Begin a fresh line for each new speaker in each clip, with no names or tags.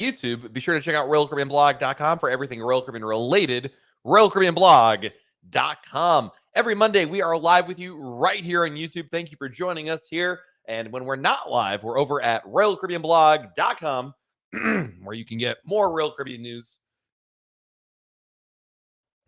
YouTube, be sure to check out RoyalCaribbeanBlog.com for everything Royal Caribbean related. RoyalCaribbeanBlog.com. Every Monday, we are live with you right here on YouTube. Thank you for joining us here. And when we're not live, we're over at RoyalCaribbeanBlog.com, where you can get more Royal Caribbean news.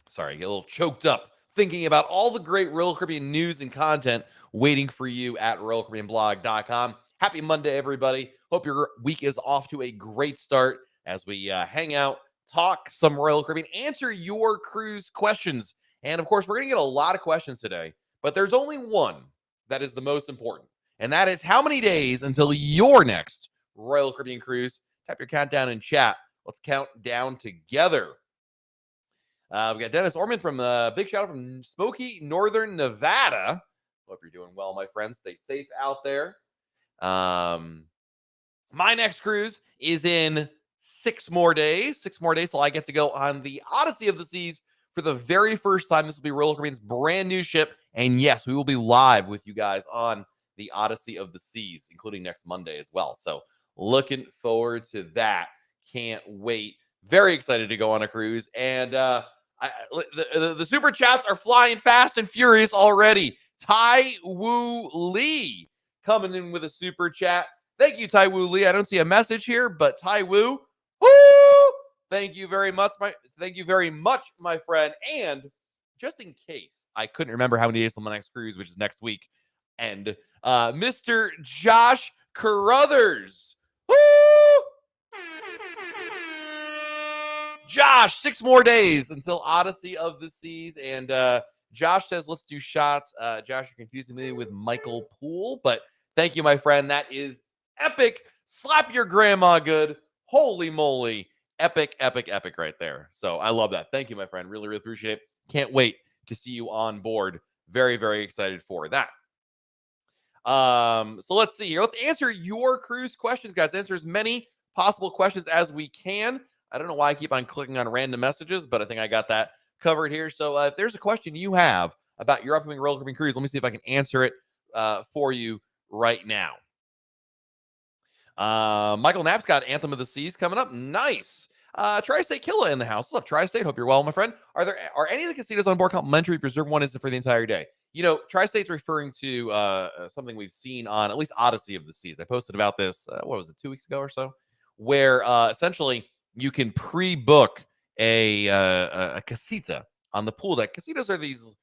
Sorry, get a little choked up thinking about all the great Royal Caribbean news and content waiting for you at RoyalCaribbeanBlog.com. Happy Monday, everybody. Hope your week is off to a great start as we hang out, talk some Royal Caribbean, answer your cruise questions. And of course, we're going to get a lot of questions today, but there's only one that is the most important, and that is how many days until your next Royal Caribbean cruise? Type your countdown in chat. Let's count down together. We got Dennis Orman from big shout out from Smoky, Northern Nevada. Hope you're doing well, my friends. Stay safe out there. My next cruise is in 6 more days. 6 more days, so I get to go on the Odyssey of the Seas for the very first time. This will be Royal Caribbean's brand new ship. And yes, we will be live with you guys on the Odyssey of the Seas, including next Monday as well. So looking forward to that. Can't wait. Very excited to go on a cruise. And the super chats are flying fast and furious already. Tai Woo Lee coming in with a super chat. Thank you, Tai Woo Lee. I don't see a message here, but Tai Woo, woo! Thank you very much, my friend. And just in case I couldn't remember how many days till my next cruise, which is next week, and Mr. Josh Carruthers. Woo! Josh, 6 more days until Odyssey of the Seas. And Josh says, let's do shots. Josh, you're confusing me with Michael Poole. But thank you, my friend. That is epic. Slap your grandma good. Holy moly. Epic, epic, epic right there. So I love that. Thank you, my friend. Really, really appreciate it. Can't wait to see you on board. Very, very excited for that. So let's see here. Let's answer your cruise questions, guys. Answer as many possible questions as we can. I don't know why I keep on clicking on random messages, but I think I got that covered here. So if there's a question you have about your upcoming Royal Caribbean cruise, let me see if I can answer it for you right now. Michael Knapp's got Anthem of the Seas coming up. Nice. Tri-State Killa in the house. What's up, Tri-State? Hope you're well, my friend. Are any of the casinos on board complimentary if reserve one is for the entire day? You know, Tri-State's referring to something we've seen on at least Odyssey of the Seas. I posted about this, 2 weeks ago or so, where essentially you can pre-book a casita on the pool deck. Casitas are these,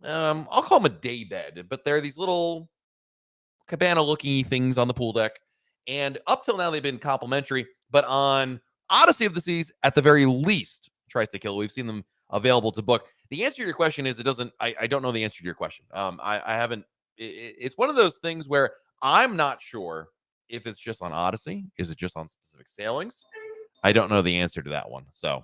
I'll call them a day bed, but they're these little cabana-looking things on the pool deck. And up till now, they've been complimentary. But on Odyssey of the Seas, at the very least, Tri-State Killa, we've seen them available to book. The answer to your question is I don't know the answer to your question. I haven't. It's one of those things where I'm not sure if it's just on Odyssey. Is it just on specific sailings? I don't know the answer to that one. So,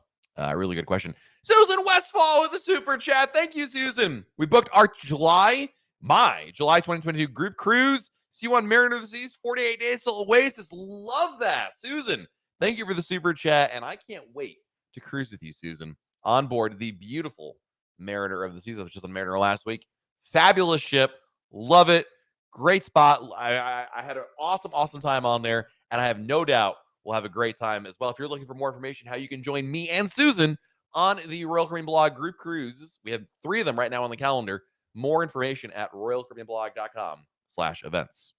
really good question. Susan Westfall with the super chat. Thank you, Susan. We booked our July 2022 group cruise. C1 Mariner of the Seas, 48 days till Oasis. Love that, Susan. Thank you for the super chat, and I can't wait to cruise with you, Susan, on board the beautiful Mariner of the Seas. I was just on Mariner last week. Fabulous ship. Love it. Great spot. I had an awesome time on there, and I have no doubt we'll have a great time as well. If you're looking for more information, how you can join me and Susan on the Royal Caribbean Blog group cruises, we have 3 of them right now on the calendar. More information at RoyalCaribbeanBlog.com/events.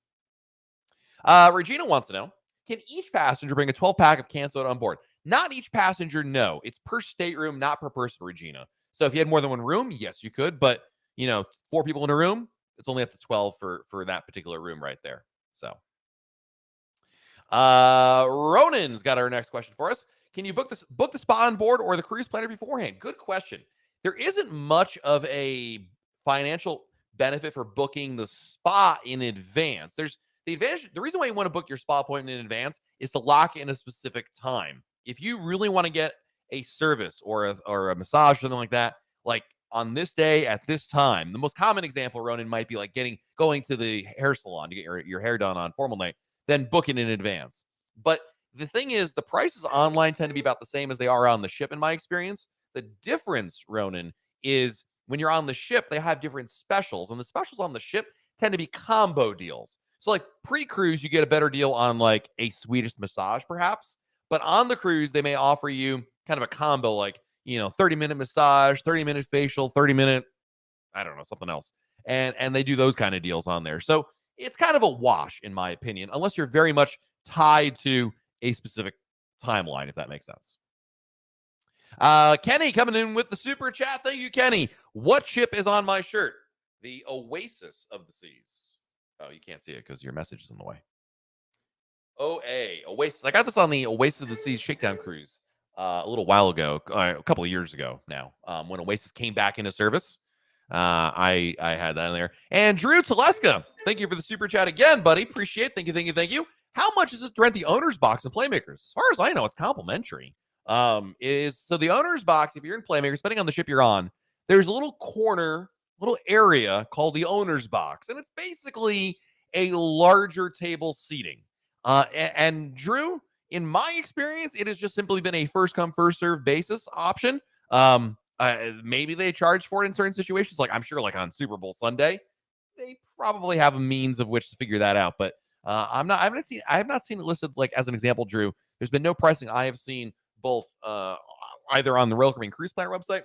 Regina wants to know, can each passenger bring a 12-pack of canned soda on board? Not each passenger, no. It's per stateroom, not per person, Regina. So if you had more than one room, yes, you could. But, 4 people in a room, it's only up to 12 for that particular room right there. So Ronan's got our next question for us. Can you book the spa on board or the cruise planner beforehand? Good question. There isn't much of a financial benefit for booking the spa in advance. There's the advantage. The reason why you want to book your spa appointment in advance is to lock in a specific time. If you really want to get a service or a massage, something like that, like on this day at this time, the most common example, Ronan, might be like going to the hair salon to get your hair done on formal night, then booking in advance. But the thing is, the prices online tend to be about the same as they are on the ship, in my experience. The difference, Ronan, is when you're on the ship, they have different specials, and the specials on the ship tend to be combo deals. So like pre-cruise, you get a better deal on like a Swedish massage, perhaps. But on the cruise, they may offer you kind of a combo, like 30-minute massage, 30-minute facial, 30-minute, I don't know, something else. And they do those kind of deals on there. So it's kind of a wash, in my opinion, unless you're very much tied to a specific timeline, if that makes sense. Kenny coming in with the super chat. Thank you, Kenny. What ship is on my shirt? The Oasis of the Seas. Oh, you can't see it because your message is in the way. Oasis. I got this on the Oasis of the Seas Shakedown cruise a little while ago, a couple of years ago now, when Oasis came back into service. I had that in there. And Drew Teleska, thank you for the super chat again, buddy. Appreciate it. Thank you, thank you, thank you. How much is it to rent the owner's box in Playmakers? As far as I know, it's complimentary. So the owner's box, if you're in Playmakers, depending on the ship you're on, there's a little corner, little area called the owner's box, and it's basically a larger table seating. And Drew, in my experience, it has just simply been a first come, first serve basis option. Maybe they charge for it in certain situations. Like I'm sure, like on Super Bowl Sunday, they probably have a means of which to figure that out. But I have not seen it listed like as an example, Drew. There's been no pricing I have seen both either on the Royal Caribbean Cruise Planner website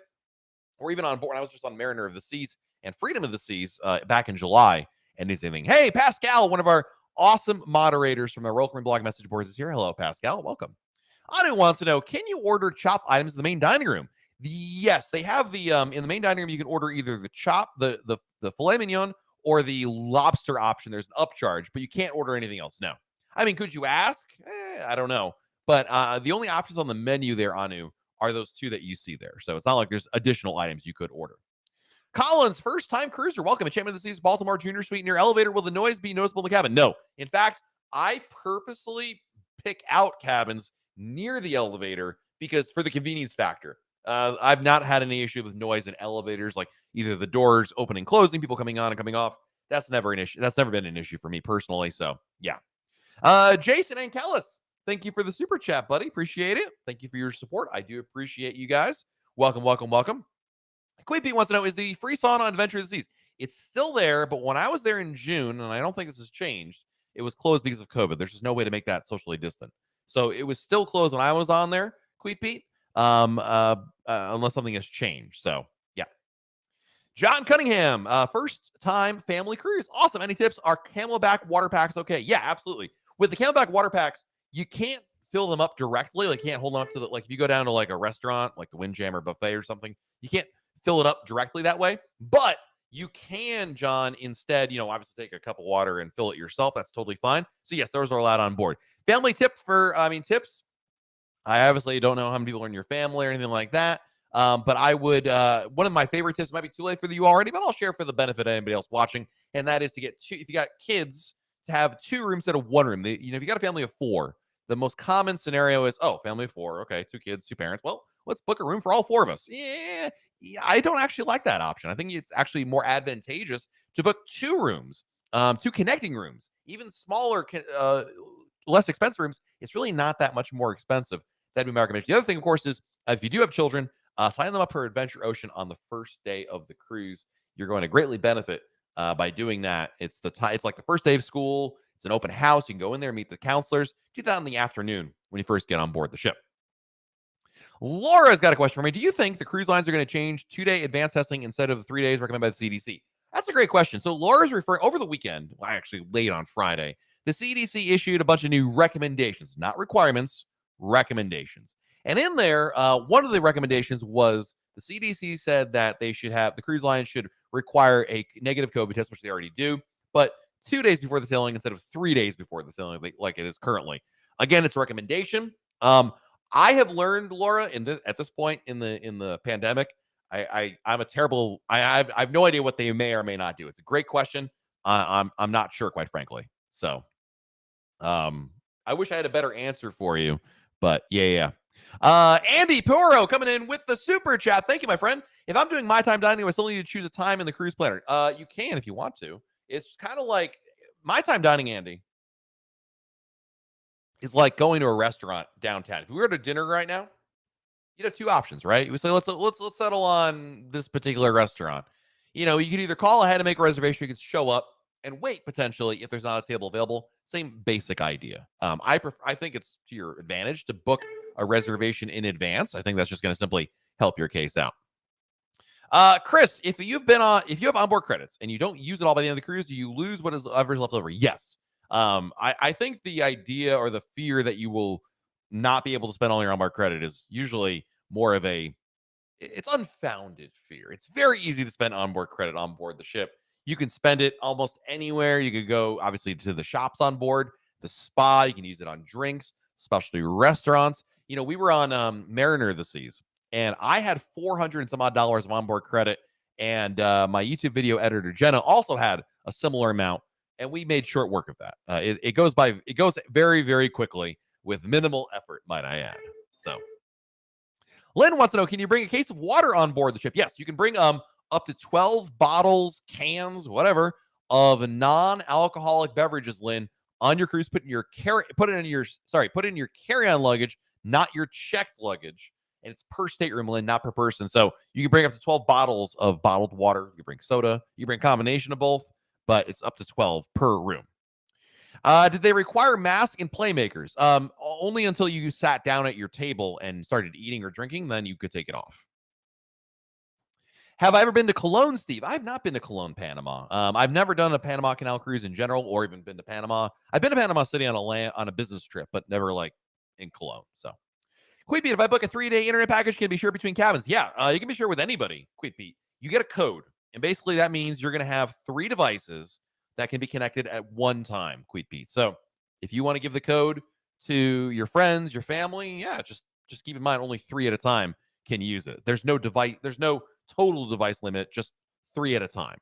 or even on board. I was just on Mariner of the Seas and Freedom of the Seas back in July, and he's saying, "Hey, Pascal, one of our awesome moderators from the Royal Caribbean blog message boards is here. Hello, Pascal. Welcome." Anu wants to know, can you order chop items in the main dining room? Yes, they have the in the main dining room. You can order either the chop, the filet mignon, or the lobster option. There's an upcharge, but you can't order anything else. No, I mean, could you ask? I don't know, but the only options on the menu there, Anu, are those two that you see there. So it's not like there's additional items you could order. Collins, first-time cruiser. Welcome. Enchantment of the Seas, Baltimore Junior Suite near elevator. Will the noise be noticeable in the cabin? No. In fact, I purposely pick out cabins near the elevator because for the convenience factor. I've not had any issue with noise in elevators, like either the doors opening, closing, people coming on and coming off. That's never an issue. That's never been an issue for me personally. So yeah. Jason Ankelis, thank you for the super chat, buddy. Appreciate it. Thank you for your support. I do appreciate you guys. Welcome, welcome, welcome. Queen wants to know, is the free sauna on Adventure of the Seas? It's still there, but when I was there in June, and I don't think this has changed, it was closed because of COVID. There's just no way to make that socially distant. So it was still closed when I was on there, Queen Pete, unless something has changed. So, yeah. John Cunningham, first time family cruise. Awesome. Any tips? Are Camelback water packs okay? Yeah, absolutely. With the Camelback water packs, you can't fill them up directly. Like, you can't hold them up to the, like, if you go down to like a restaurant, like the Windjammer buffet or something, you can't fill it up directly that way. But you can, John, instead, obviously take a cup of water and fill it yourself. That's totally fine. So, yes, those are allowed on board. Family tip tips. I obviously don't know how many people are in your family or anything like that. But I would, one of my favorite tips, might be too late for you already, but I'll share for the benefit of anybody else watching. And that is to get two, if you got kids, to have 2 rooms instead of 1 room. If you got a family of 4, the most common scenario is, family of 4. Okay, 2 kids, 2 parents. Well, let's book a room for all 4 of us. Yeah, I don't actually like that option. I think it's actually more advantageous to book 2 rooms, 2 connecting rooms, even smaller, less expensive rooms. It's really not that much more expensive. That'd be my recommendation. The other thing, of course, is if you do have children, sign them up for Adventure Ocean on the first day of the cruise. You're going to greatly benefit by doing that. It's like the first day of school. It's an open house. You can go in there, meet the counselors. Do that in the afternoon when you first get on board the ship. Laura's got a question for me. Do you think the cruise lines are going to change 2-day advanced testing instead of the 3 days recommended by the CDC? That's a great question. So Laura's referring over the weekend, well, actually late on Friday, the CDC issued a bunch of new recommendations, not requirements, recommendations. And in there, one of the recommendations was the CDC said that they should have, the cruise lines should require a negative COVID test, which they already do, but 2 days before the sailing instead of 3 days before the sailing, like it is currently. Again, it's a recommendation. I have learned, Laura, at this point in the pandemic, I'm a terrible. I have no idea what they may or may not do. It's a great question. I'm not sure, quite frankly. So, I wish I had a better answer for you, but yeah. Andy Puro coming in with the super chat. Thank you, my friend. If I'm doing my time dining, I still need to choose a time in the cruise planner. You can if you want to. It's kind of like my time dining, Andy, is like going to a restaurant downtown. If we were to dinner right now, you'd have 2 options, right? We say let's settle on this particular restaurant. You could either call ahead and make a reservation. You could show up and wait potentially if there's not a table available. Same basic idea. I think it's to your advantage to book a reservation in advance. I think that's just going to simply help your case out. Chris, if you have onboard credits and you don't use it all by the end of the cruise, do you lose what is ever left over? Yes. I think the idea or the fear that you will not be able to spend all your onboard credit is usually more of it's unfounded fear. It's very easy to spend onboard credit on board the ship. You can spend it almost anywhere. You could go obviously to the shops on board, the spa. You can use it on drinks, especially restaurants. We were on Mariner of the Seas, and I had 400 and some odd dollars of onboard credit, and my YouTube video editor Jenna also had a similar amount, and we made short work of that. It goes very, very quickly with minimal effort, might I add. So Lynn wants to know, can you bring a case of water on board the ship? Yes, you can bring up to 12 bottles, cans, whatever, of non-alcoholic beverages, Lynn, on your cruise. Put it in your carry-on luggage, not your checked luggage. And it's per stateroom, Lynn, not per person. So you can bring up to 12 bottles of bottled water. You can bring soda. You can bring a combination of both, but it's up to 12 per room. Did they require masks and playmakers? Only until you sat down at your table and started eating or drinking, then you could take it off. Have I ever been to Cologne, Steve? I've not been to Cologne, Panama. I've never done a Panama Canal cruise in general, or even been to Panama. I've been to Panama City on a business trip, but never like in Cologne. So, Queep Pete, if I book a 3-day internet package, can it be shared between cabins? Yeah, you can be shared with anybody. Queep Pete, you get a code, and basically that means you're going to have 3 devices that can be connected at one time, Queep Pete. So if you want to give the code to your friends, your family, yeah, just keep in mind only 3 at a time can use it. There's no total device limit, just 3 at a time.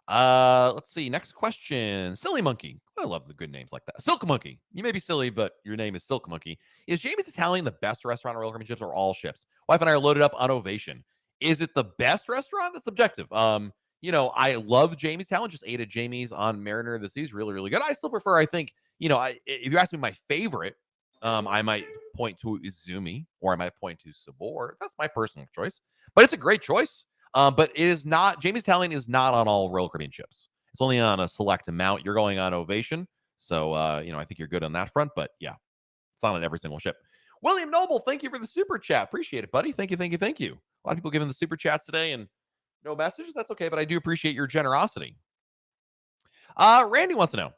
Let's see. Next question. Silly Monkey. I love the good names like that. Silk Monkey. You may be silly, but your name is Silk Monkey. Is Jamie's Italian the best restaurant on Royal Caribbean ships or all ships? Wife and I are loaded up on Ovation. Is it the best restaurant? That's subjective. I love Jamie's Italian. Just ate at Jamie's on Mariner of the Seas. Really, really good. I still prefer, I think, if you ask me my favorite, I might point to Izumi or I might point to Sabor. That's my personal choice, but it's a great choice. But it is not, Jamie's Italian is not on all Royal Caribbean ships. It's only on a select amount. You're going on Ovation. So, I think you're good on that front, but yeah, it's not on every single ship. William Noble, thank you for the super chat. Appreciate it, buddy. Thank you. A lot of people giving the super chats today and no messages. That's okay, but I do appreciate your generosity. Randy wants to know,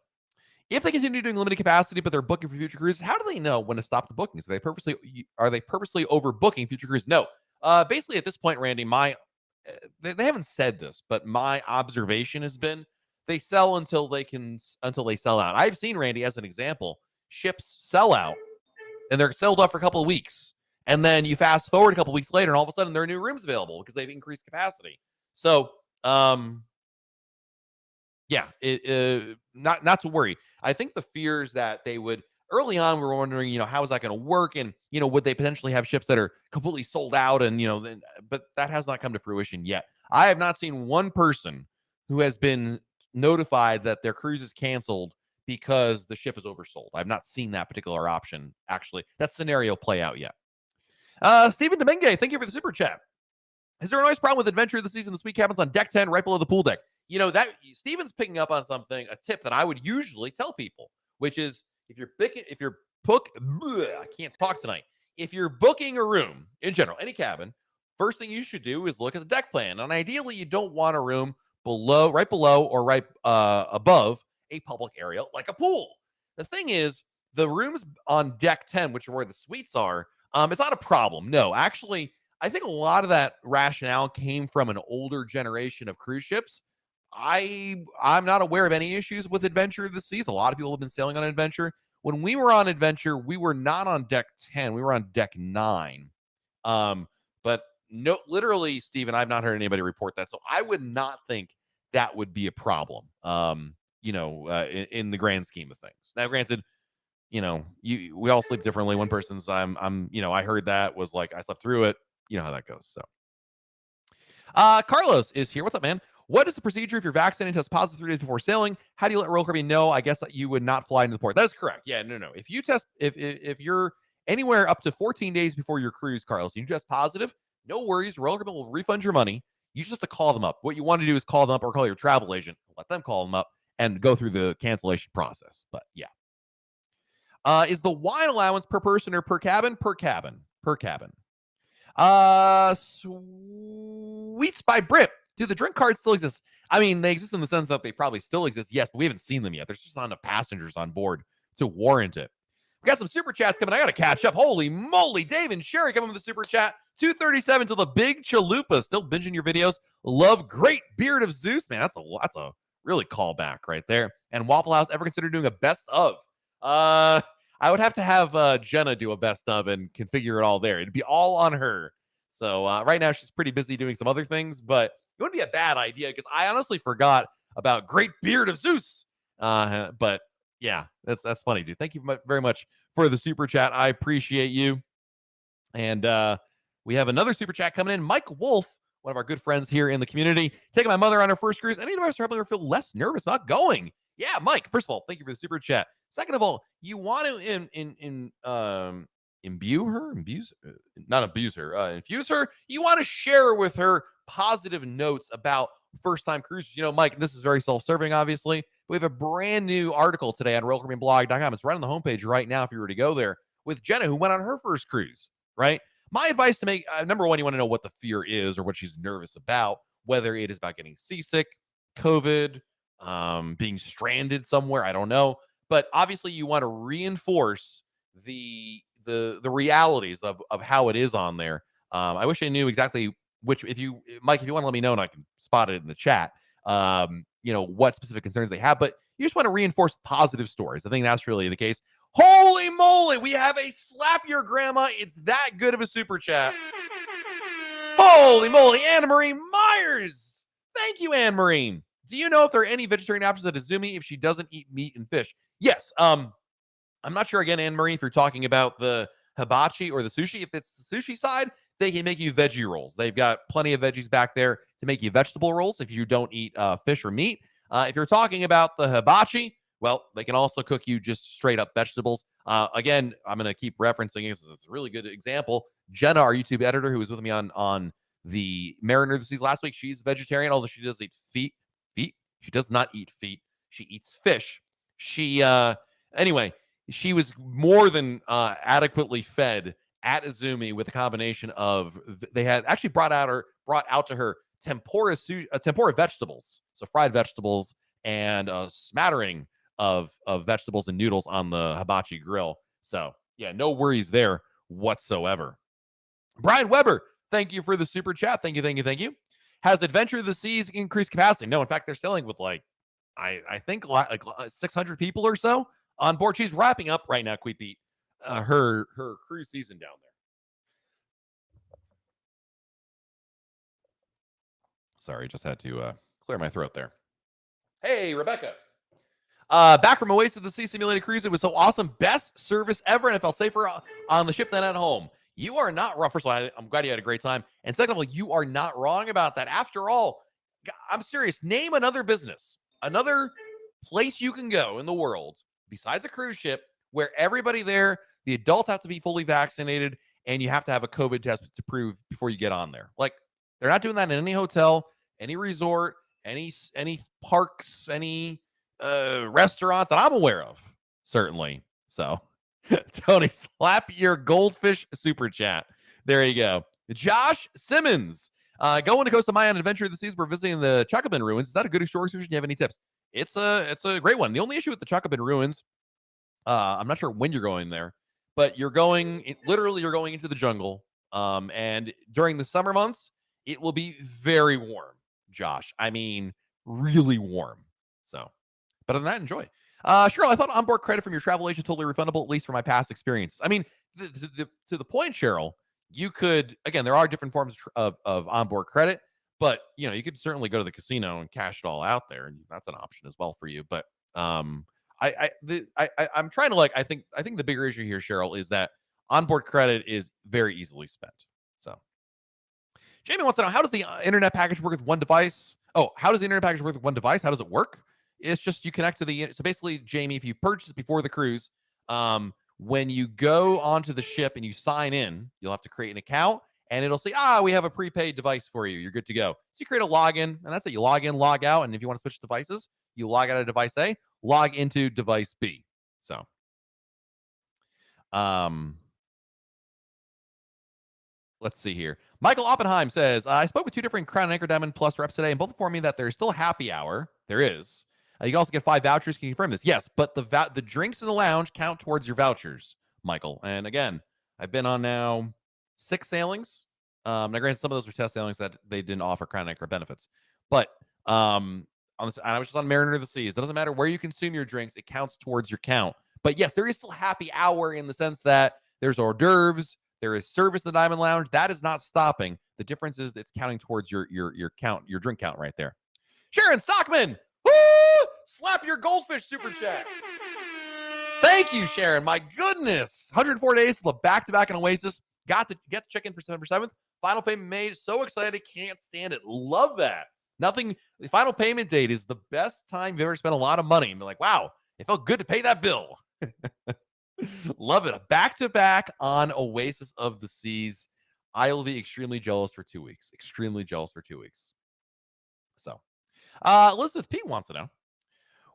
if they continue doing limited capacity, but they're booking for future cruises, how do they know when to stop the bookings? Are they purposely overbooking future cruises? No. Basically, at this point, Randy, they haven't said this, but my observation has been they sell until they sell out. I've seen, Randy, as an example, ships sell out and they're sold out for a couple of weeks. And then you fast forward a couple of weeks later and all of a sudden there are new rooms available because they've increased capacity. So, not to worry. I think the fears that they would early on, we were wondering, how is that going to work? And, would they potentially have ships that are completely sold out? And, but that has not come to fruition yet. I have not seen one person who has been notified that their cruise is canceled because the ship is oversold. I've not seen that particular option, actually, that scenario play out yet. Stephen Domingue, thank you for the super chat. Is there a noise problem with Adventure of the Season? The suite cabins on deck 10, right below the pool deck. That Steven's picking up on a tip that I would usually tell people, which is if you're I can't talk tonight. If you're booking a room in general, any cabin, first thing you should do is look at the deck plan. And ideally, you don't want a room right below or right above a public area like a pool. The thing is, the rooms on deck 10, which are where the suites are, it's not a problem. No, actually, I think a lot of that rationale came from an older generation of cruise ships. I'm not aware of any issues with Adventure of the Seas. A lot of people have been sailing on Adventure. When we were on Adventure, we were not on deck 10. We were on deck 9. But no, literally, Steven, I've not heard anybody report that. So I would not think that would be a problem, in the grand scheme of things. Now, granted, we all sleep differently. One person's, I heard that was like, I slept through it. You know how that goes. So, Carlos is here. What's up, man? What is the procedure if you're vaccinated and test positive 3 days before sailing? How do you let Royal Caribbean know? I guess that you would not fly into the port. That is correct. Yeah, no. If you test, if you're anywhere up to 14 days before your cruise, Carlos, and you test positive, no worries. Royal Caribbean will refund your money. You just have to call them up. What you want to do is call them up or call your travel agent, let them call them up and go through the cancellation process. But yeah. Is the wine allowance per person or per cabin? Per cabin. Per cabin. Sweets by Brit. Do the drink cards still exist? I mean, they exist in the sense that they probably still exist, yes, but we haven't seen them yet. There's just not enough passengers on board to warrant it. We got some super chats coming. I got to catch up. Holy moly. Dave and Sherry coming with the super chat. 237 to the big chalupa. Still binging your videos. Love great beard of Zeus. Man, that's a really callback right there. And Waffle House ever considered doing a best of? I would have to have Jenna do a best of and configure it all there. It'd be all on her. So right now she's pretty busy doing some other things, but it wouldn't be a bad idea because I honestly forgot about great beard of Zeus. But yeah, that's funny, dude. Thank you very much for the super chat. I appreciate you. And we have another super chat coming in. Mike Wolf, one of our good friends here in the community, taking my mother on her first cruise. Any advice for helping her feel less nervous about going? Yeah, Mike. First of all, thank you for the super chat. Second of all, you want to infuse her. You want to share with her positive notes about first-time cruises. You know, Mike, this is very self-serving, obviously. We have a brand new article today on RoyalCaribbeanBlog.com. It's right on the homepage right now if you were to go there, with Jenna, who went on her first cruise, right? My advice to make, number one, you want to know what the fear is or what she's nervous about, whether it is about getting seasick, COVID, being stranded somewhere, I don't know. But obviously you want to reinforce the realities of how it is on there. I wish I knew exactly which, Mike, if you want to let me know and I can spot it in the chat, what specific concerns they have, but you just want to reinforce positive stories. I think that's really the case. Holy moly, we have a slap your grandma. It's that good of a super chat. Holy moly, Anna Marie Myers. Thank you, Anne Marie. Do you know if there are any vegetarian options at Izumi if she doesn't eat meat and fish? Yes. I'm not sure, again, Anne Marie, if you're talking about the hibachi or the sushi. If it's the sushi side, they can make you veggie rolls. They've got plenty of veggies back there to make you vegetable rolls if you don't eat fish or meat. If you're talking about the hibachi, well, they can also cook you just straight up vegetables. Again, I'm going to keep referencing it. It's a really good example. Jenna, our YouTube editor, who was with me on the Mariner of the Seas last week, she's vegetarian, although she does eat feet. She does not eat feet. She eats fish. Anyway, she was more than adequately fed at Izumi with a combination of, they had actually brought out to her tempura vegetables, so fried vegetables and a smattering of vegetables and noodles on the hibachi grill. So yeah, no worries there whatsoever. Brian Weber, thank you for the super chat. Thank you. Has Adventure of the Seas increased capacity? No, in fact, they're selling with I think 600 people or so on board. She's wrapping up right now, Queepy, her cruise season down there. Sorry, just had to clear my throat there. Hey, Rebecca. Back from Oasis of the Sea Simulated Cruise. It was so awesome. Best service ever, and it felt safer on the ship than at home. You are not wrong. First of all, I'm glad you had a great time. And second of all, you are not wrong about that. After all, I'm serious. Name another business, another place you can go in the world besides a cruise ship where everybody there, the adults have to be fully vaccinated and you have to have a COVID test to prove before you get on there. Like, they're not doing that in any hotel, any resort, any parks, any restaurants that I'm aware of, certainly. So, Tony, slap your goldfish super chat. There you go. Josh Simmons, going to Costa Maya on Adventure of the Seas. We're visiting the Chacabin ruins. Is that a good excursion? Do you have any tips? It's a great one. The only issue with the Chacabin ruins, I'm not sure when you're going there, but you're going into the jungle. And during the summer months, it will be very warm, Josh. I mean, really warm. So, but other than that, enjoy. Cheryl, I thought onboard credit from your travel agent totally refundable, at least for my past experiences. I mean, to the point, Cheryl, you could, again, there are different forms of onboard credit, but you could certainly go to the casino and cash it all out there, and that's an option as well for you. But I'm trying to I think the bigger issue here, Cheryl, is that onboard credit is very easily spent. So Jamie wants to know, how does the internet package work with one device? Oh, how does the internet package work with one device? How does it work? It's just you connect to so basically, Jamie, if you purchase before the cruise, when you go onto the ship and you sign in, you'll have to create an account and it'll say, we have a prepaid device for you. You're good to go. So you create a login, and that's it. You log in, log out, and if you want to switch devices, you log out of device A, log into device B. So, let's see here. Michael Oppenheim says, I spoke with 2 different Crown and Anchor Diamond Plus reps today, and both informed me that there's still happy hour. There is. You can also get 5 vouchers. Can you confirm this? Yes, but the drinks in the lounge count towards your vouchers, Michael. And again, I've been on now 6 sailings. Now, granted, some of those were test sailings that they didn't offer Crown and Anchor benefits. But on this, I was just on Mariner of the Seas. It doesn't matter where you consume your drinks. It counts towards your count. But yes, there is still happy hour in the sense that there's hors d'oeuvres. There is service in the Diamond Lounge. That is not stopping. The difference is it's counting towards your count, your drink count right there. Sharon Stockman, woo! Slap your goldfish super chat. Thank you, Sharon. My goodness. 104 days till back-to-back in Oasis. Got to get the check-in for September 7th. Final payment made. So excited. Can't stand it. Love that. The final payment date is the best time you've ever spent a lot of money. And be like, wow, it felt good to pay that bill. Love it. A back-to-back on Oasis of the Seas. I will be extremely jealous for 2 weeks. Extremely jealous for 2 weeks. So, Elizabeth P wants to know,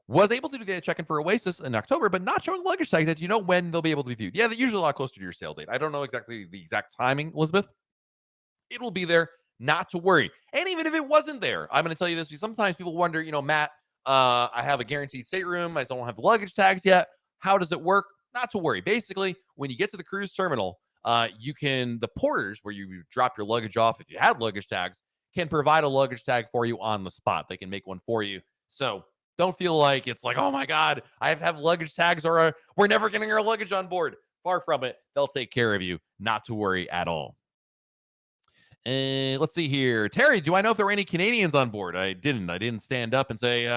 was able to do the check-in for Oasis in October, but not showing luggage tags. Do you know when they'll be able to be viewed? Yeah, they're usually a lot closer to your sale date. I don't know exactly the exact timing, Elizabeth. It will be there, not to worry. And even if it wasn't there, I'm going to tell you this, because sometimes people wonder, Matt, I have a guaranteed stateroom. I don't have the luggage tags yet. How does it work? Not to worry. Basically, when you get to the cruise terminal, the porters, where you drop your luggage off if you had luggage tags, can provide a luggage tag for you on the spot. They can make one for you. So don't feel like it's like, oh my God, I have to have luggage tags or we're never getting our luggage on board. Far from it. They'll take care of you. Not to worry at all. And let's see here. Terry, do I know if there were any Canadians on board? I didn't stand up and say,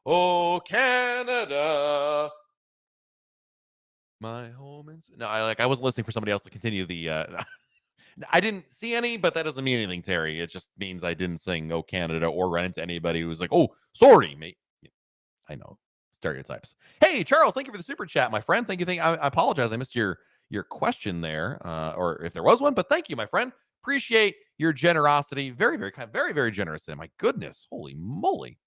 oh, Canada. My home is I wasn't listening for somebody else to continue the I didn't see any, but that doesn't mean anything, Terry. It just means I didn't sing "Oh Canada" or run into anybody who was like, "Oh, sorry, mate." I know stereotypes. Hey, Charles, thank you for the super chat, my friend. Thank you. I apologize, I missed your question there, or if there was one, but thank you, my friend. Appreciate your generosity. Very, very kind, very, very generous. And my goodness, holy moly.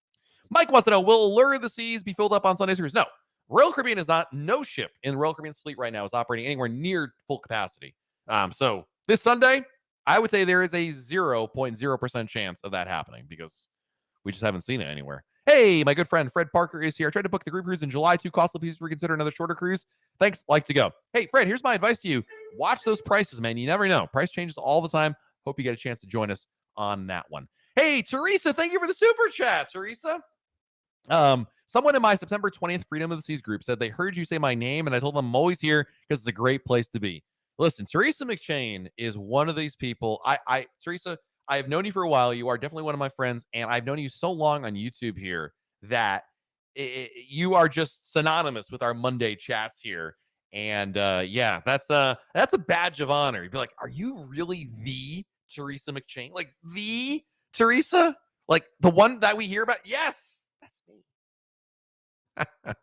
Mike wants to know: will Allure of the Seas be filled up on Sunday's cruise? No. Royal Caribbean is not. No ship in Royal Caribbean's fleet right now is operating anywhere near full capacity. So this Sunday, I would say there is a 0.0% chance of that happening because we just haven't seen it anywhere. Hey, my good friend Fred Parker is here. I tried to book the group cruise in July. Too costly. Please reconsider another shorter cruise. Thanks. Like to go. Hey, Fred, here's my advice to you. Watch those prices, man. You never know. Price changes all the time. Hope you get a chance to join us on that one. Hey, Teresa, thank you for the super chat, Teresa. Someone in my September 20th Freedom of the Seas group said they heard you say my name, and I told them I'm always here because it's a great place to be. Listen, Teresa McShane is one of these people. Teresa, I have known you for a while. You are definitely one of my friends, and I've known you so long on YouTube here that you are just synonymous with our Monday chats here. And yeah, that's a badge of honor. You'd be like, are you really the Teresa McShane? Like the Teresa? Like the one that we hear about? Yes, that's me.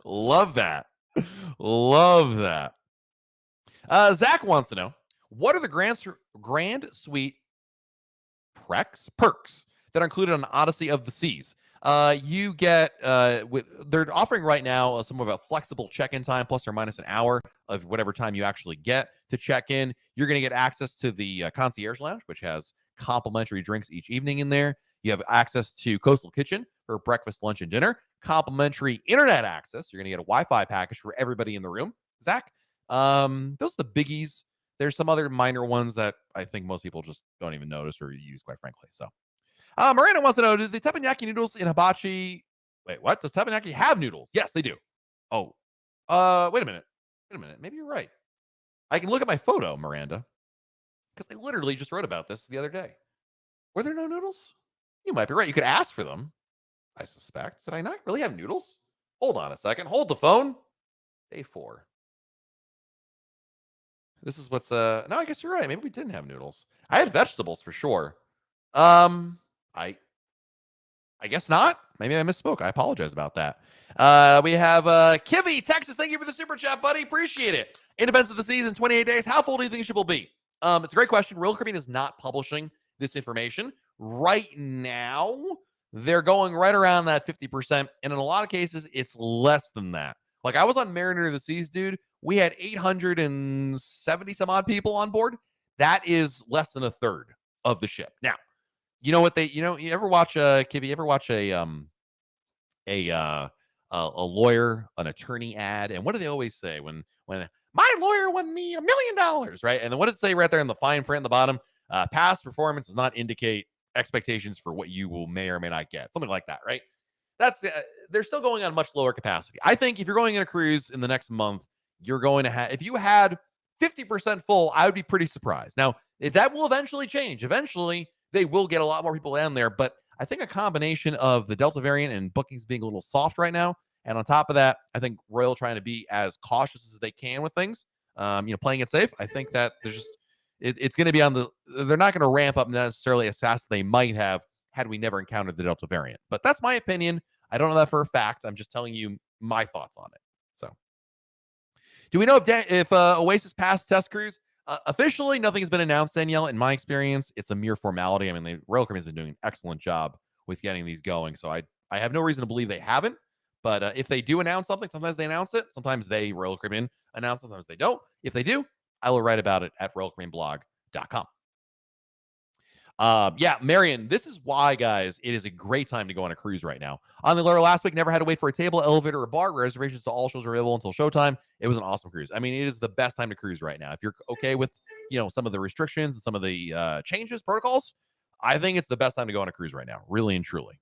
Love that. Love that. Zach wants to know, what are the grand suite perks that are included on Odyssey of the Seas? You get they're offering right now some of a flexible check-in time plus or minus an hour of whatever time you actually get to check in. You're going to get access to the concierge lounge, which has complimentary drinks each evening in there. You have access to Coastal Kitchen for breakfast, lunch, and dinner. Complimentary internet access. You're going to get a Wi-Fi package for everybody in the room. Zach, those are the biggies. There's some other minor ones that I think most people just don't even notice or use, quite frankly. So, Miranda wants to know: do the teppanyaki noodles in hibachi? Wait, what? Does teppanyaki have noodles? Yes, they do. Oh, wait a minute. Maybe you're right. I can look at my photo, Miranda, because I literally just wrote about this the other day. Were there no noodles? You might be right. You could ask for them, I suspect. Did I not really have noodles? Hold on a second. Hold the phone. Day 4. This is what's no, I guess you're right. Maybe we didn't have noodles. I had vegetables for sure. I guess not. Maybe I misspoke. I apologize about that. We have Kivy, Texas. Thank you for the super chat, buddy. Appreciate it. Independence of the Season, 28 days. How full do you think the ship will be? It's a great question. Royal Caribbean is not publishing this information right now. They're going right around that 50%, and in a lot of cases, it's less than that. Like I was on Mariner of the Seas, dude. We had 870 some odd people on board. That is less than a third of the ship. Now, you know what you ever watch Kibby, you ever watch a uh a lawyer, an attorney ad, and what do they always say when my lawyer won me $1 million, right? And then what does it say right there in the fine print in the bottom? Past performance does not indicate expectations for what you will may or may not get, something like that, right? That's they're still going on much lower capacity. I think if you're going in a cruise in the next month, you're going to have, if you had 50% full, I would be pretty surprised. Now, that will eventually change. Eventually, they will get a lot more people down there, but I think a combination of the Delta variant and bookings being a little soft right now, and on top of that, I think Royal trying to be as cautious as they can with things, playing it safe. I think that there's just it's going to be on the. They're not going to ramp up necessarily as fast as they might have had we never encountered the Delta variant. But that's my opinion. I don't know that for a fact. I'm just telling you my thoughts on it. So, do we know if Oasis passed test cruise? Officially, nothing has been announced, Danielle. In my experience, it's a mere formality. I mean, the Royal Caribbean has been doing an excellent job with getting these going, so I have no reason to believe they haven't. But if they do announce something, sometimes they announce it. Sometimes they, Royal Caribbean, announce it. Sometimes they don't. If they do, I will write about it at royalcaribbeanblog.com. Yeah, Marion, this is why, guys, it is a great time to go on a cruise right now. On the Allure last week, never had to wait for a table, elevator, or bar. Reservations to all shows are available until showtime. It was an awesome cruise. I mean, it is the best time to cruise right now. If you're okay with, some of the restrictions and some of the changes, protocols, I think it's the best time to go on a cruise right now, really and truly.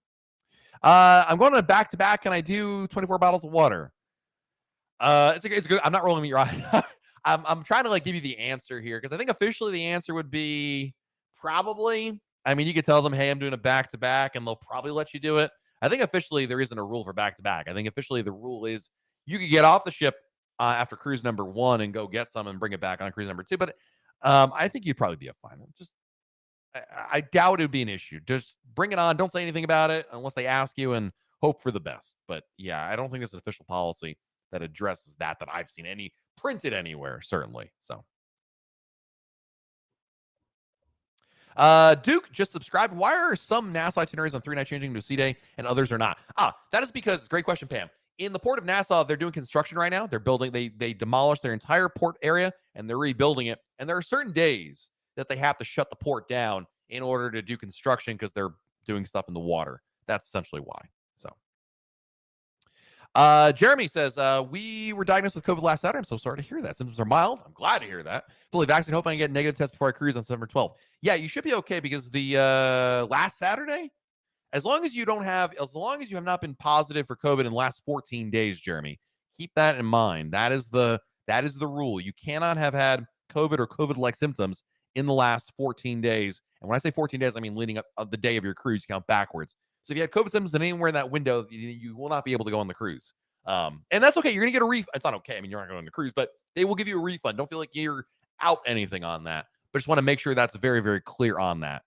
I'm going to back-to-back. Can I do 24 bottles of water? It's a good. I'm not rolling your eye. I'm trying to give you the answer here because I think officially the answer would be probably. I mean, you could tell them, hey, I'm doing a back to back, and they'll probably let you do it. I think officially there isn't a rule for back to back. I think officially the rule is you could get off the ship after cruise number 1 and go get some and bring it back on cruise number 2. But I think you'd probably be a fine. Just I doubt it would be an issue. Just bring it on. Don't say anything about it unless they ask you, and hope for the best. But yeah, I don't think it's an official policy that addresses that I've seen any printed anywhere, certainly. So Duke just subscribed. Why are some Nassau itineraries on 3-night changing to a sea day and others are not? That is because, great question, Pam. In the port of Nassau, they're doing construction right now. They're building, they demolished their entire port area and they're rebuilding it. And there are certain days that they have to shut the port down in order to do construction because they're doing stuff in the water. That's essentially why. So Jeremy says, we were diagnosed with COVID last Saturday. I'm so sorry to hear that. Symptoms are mild. I'm glad to hear that. Fully vaccinated. Hoping I get a negative test before I cruise on September 12th. Yeah, you should be okay because the last Saturday, as long as you have not been positive for COVID in the last 14 days, Jeremy, keep that in mind. That is the rule. You cannot have had COVID or COVID-like symptoms in the last 14 days. And when I say 14 days, I mean leading up the day of your cruise, you count backwards. So if you had COVID symptoms and anywhere in that window, you will not be able to go on the cruise. And that's okay. You're going to get a refund. It's not okay. I mean, you're not going on the cruise, but they will give you a refund. Don't feel like you're out anything on that. But just want to make sure that's very, very clear on that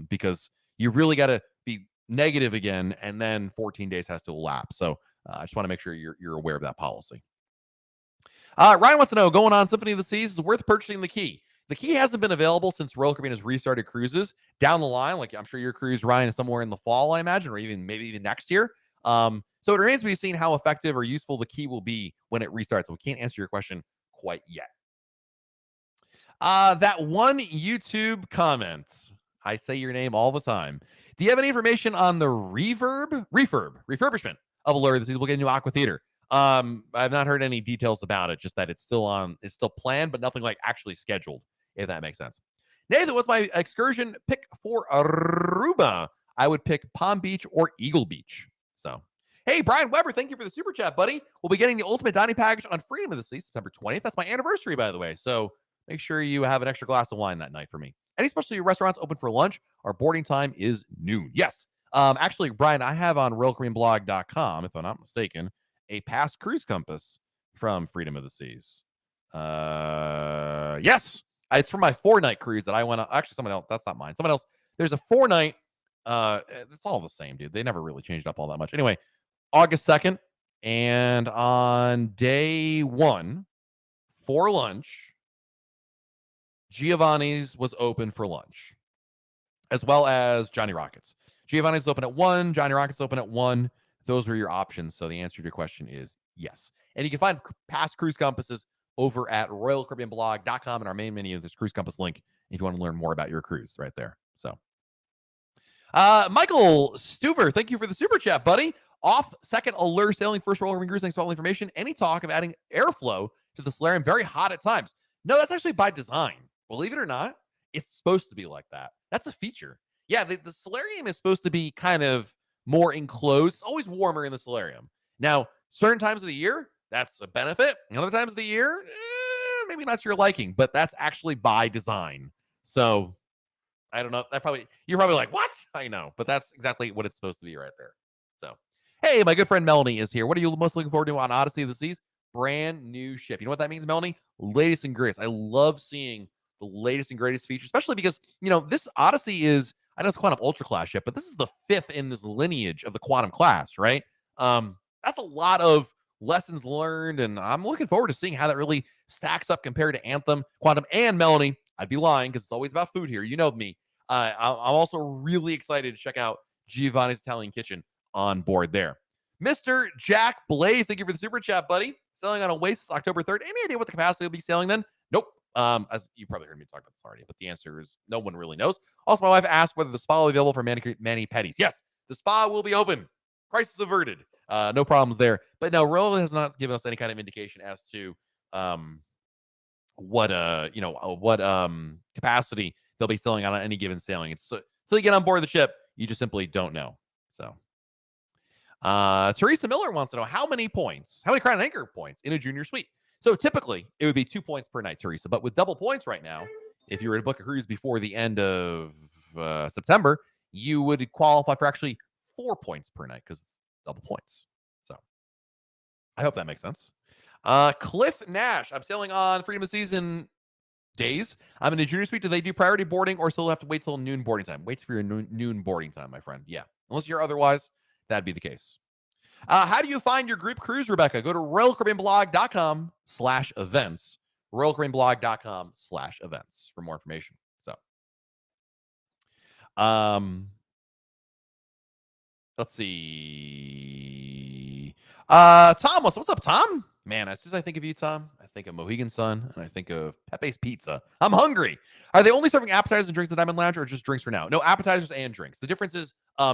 because you really got to be negative again, and then 14 days has to elapse. So I just want to make sure you're aware of that policy. Ryan wants to know, going on Symphony of the Seas, is it worth purchasing the key? The key hasn't been available since Royal Caribbean has restarted cruises down the line. Like I'm sure your cruise, Ryan, is somewhere in the fall, I imagine, or maybe even next year. So it remains to be seen how effective or useful the key will be when it restarts. So we can't answer your question quite yet. That one YouTube comment. I say your name all the time. Do you have any information on the refurbishment of Allure this season? We'll get a new Aqua Theater. I've not heard any details about it, just that it's still planned, but nothing actually scheduled, if that makes sense. Nathan, what's my excursion pick for Aruba? I would pick Palm Beach or Eagle Beach. So, hey, Brian Weber, thank you for the super chat, buddy. We'll be getting the ultimate dining package on Freedom of the Seas, September 20th. That's my anniversary, by the way. So make sure you have an extra glass of wine that night for me. Any specialty restaurants open for lunch? Our boarding time is noon. Yes. Actually, Brian, I have on royalcaribbeanblog.com, if I'm not mistaken, a past cruise compass from Freedom of the Seas. Yes. It's from my 4-night cruise that I went on. Actually, someone else. That's not mine. Someone else. There's a 4-night. It's all the same, dude. They never really changed up all that much. Anyway, August 2nd. And on day 1 for lunch, Giovanni's was open for lunch, as well as Johnny Rockets. Giovanni's open at 1, Johnny Rockets open at 1. Those were your options. So the answer to your question is yes. And you can find past cruise compasses over at royalcaribbeanblog.com in our main menu. There's cruise compass link if you want to learn more about your cruise right there. So Michael Stuver, thank you for the super chat, buddy. Off second allure sailing, first roller cruise. Thanks for all the information. Any talk of adding airflow to the solarium? Very hot at times. No, that's actually by design. Believe it or not, it's supposed to be like that. That's a feature. Yeah, the solarium is supposed to be kind of more enclosed. It's always warmer in the solarium. Now, certain times of the year, that's a benefit. And other times of the year, maybe not to your liking, but that's actually by design. So I don't know. You're probably like, what? I know, but that's exactly what it's supposed to be right there. So, hey, my good friend Melanie is here. What are you most looking forward to on Odyssey of the Seas? Brand new ship. You know what that means, Melanie? Latest and greatest. I love seeing the latest and greatest features, especially because, this Odyssey is, I know it's Quantum Ultra class ship, but this is the 5th in this lineage of the Quantum class, right? That's a lot of lessons learned, and I'm looking forward to seeing how that really stacks up compared to Anthem, Quantum, and Melanie. I'd be lying because it's always about food here. You know me. I'm also really excited to check out Giovanni's Italian Kitchen on board there. Mr. Jack Blaze, thank you for the super chat, buddy. Sailing on Oasis October 3rd. Any idea what the capacity will be sailing then? Nope. As you probably heard me talk about this already, but the answer is no one really knows. Also, my wife asked whether the spa will be available for mani-pedis. Yes, the spa will be open. Crisis averted. No problems there. But no, Royal has not given us any kind of indication as to what capacity they'll be selling on any given sailing. It's so you get on board the ship, you just simply don't know. So Teresa Miller wants to know how many Crown and Anchor points in a junior suite. So typically it would be 2 points per night, Teresa, but with double points right now, if you were to book a cruise before the end of September, you would qualify for actually 4 points per night because it's double points. So I hope that makes sense. Cliff Nash, I'm sailing on Freedom of Season days. I'm in a junior suite. Do they do priority boarding or still have to wait till noon boarding time? Wait for your noon boarding time, my friend. Yeah. Unless you're otherwise, that'd be the case. How do you find your group cruise, Rebecca? Go to royalcaribbeanblog.com/events. royalcaribbeanblog.com/events for more information. So, let's see. Tom, what's up, Tom? Man, as soon as I think of you, Tom, I think of Mohegan Sun and I think of Pepe's Pizza. I'm hungry. Are they only serving appetizers and drinks at the Diamond Lounge or just drinks for now? No, appetizers and drinks. The difference is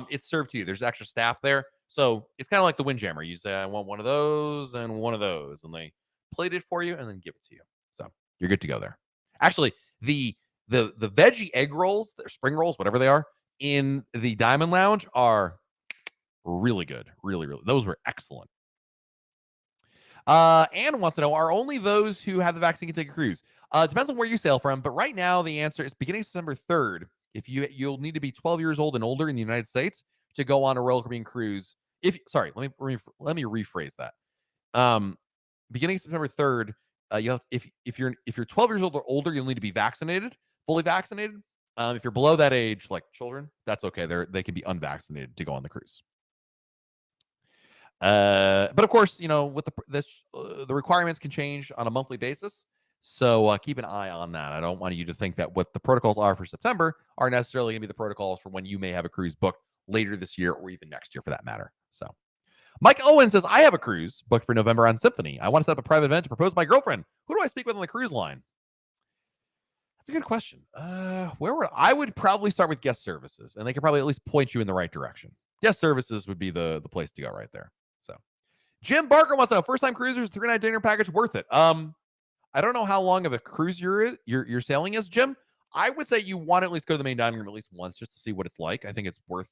it's served to you. There's extra staff there. So it's kind of like the Windjammer. You say, I want one of those and one of those. And they plate it for you and then give it to you. So you're good to go there. Actually, the veggie egg rolls, their spring rolls, whatever they are, in the Diamond Lounge are really good. Really, really. Those were excellent. Anne wants to know, are only those who have the vaccine can take a cruise? Depends on where you sail from, but right now the answer is beginning September 3rd. If you'll need to be 12 years old and older in the United States to go on a Royal Caribbean cruise. Let me rephrase that. Beginning September 3rd, you have if you're 12 years old or older, you'll need to be vaccinated, fully vaccinated. If you're below that age, like children, that's okay. They can be unvaccinated to go on the cruise. But of course, with the requirements can change on a monthly basis. So keep an eye on that. I don't want you to think that what the protocols are for September are necessarily going to be the protocols for when you may have a cruise booked later this year or even next year for that matter. So Mike Owen says, I have a cruise booked for November on Symphony. I want to set up a private event to propose to my girlfriend. Who do I speak with on the cruise line? That's a good question. I would probably start with guest services, and they could probably at least point you in the right direction. Guest services would be the place to go right there. So Jim Barker wants to know, first-time cruisers, 3-night dinner package worth it? I don't know how long of a cruise you're sailing is, Jim. I would say you want to at least go to the main dining room at least once just to see what it's like. I think it's worth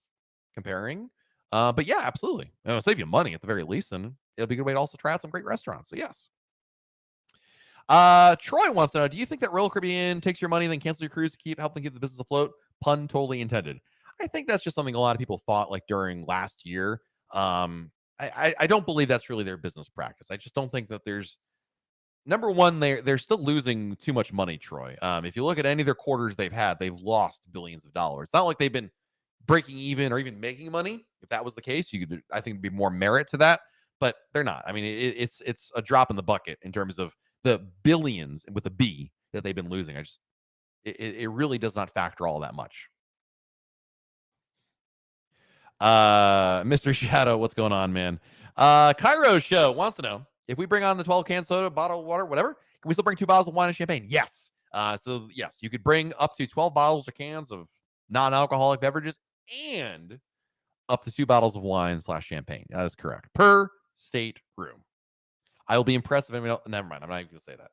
comparing. But yeah, absolutely. It'll save you money at the very least, and it'll be a good way to also try out some great restaurants. So yes. Troy wants to know, do you think that Royal Caribbean takes your money and then cancels your cruise to keep helping keep the business afloat? Pun totally intended. I think that's just something a lot of people thought like during last year. I don't believe that's really their business practice. I just don't think that there's number one, they're still losing too much money, Troy. If you look at any of their quarters they've had, they've lost billions of dollars. It's not like they've been breaking even or even making money. If that was the case, I think there'd be more merit to that, but they're not. I mean, it's a drop in the bucket in terms of the billions with a B that they've been losing. It really does not factor all that much. Mr. Shadow, what's going on, man? Cairo Show wants to know if we bring on the 12-can soda, bottle of water, whatever, can we still bring 2 bottles of wine and champagne? Yes. So yes, you could bring up to 12 bottles or cans of non-alcoholic beverages and up to 2 bottles of wine / champagne. That is correct. Per state room. I will be impressed if anyone else. Never mind. I'm not even going to say that.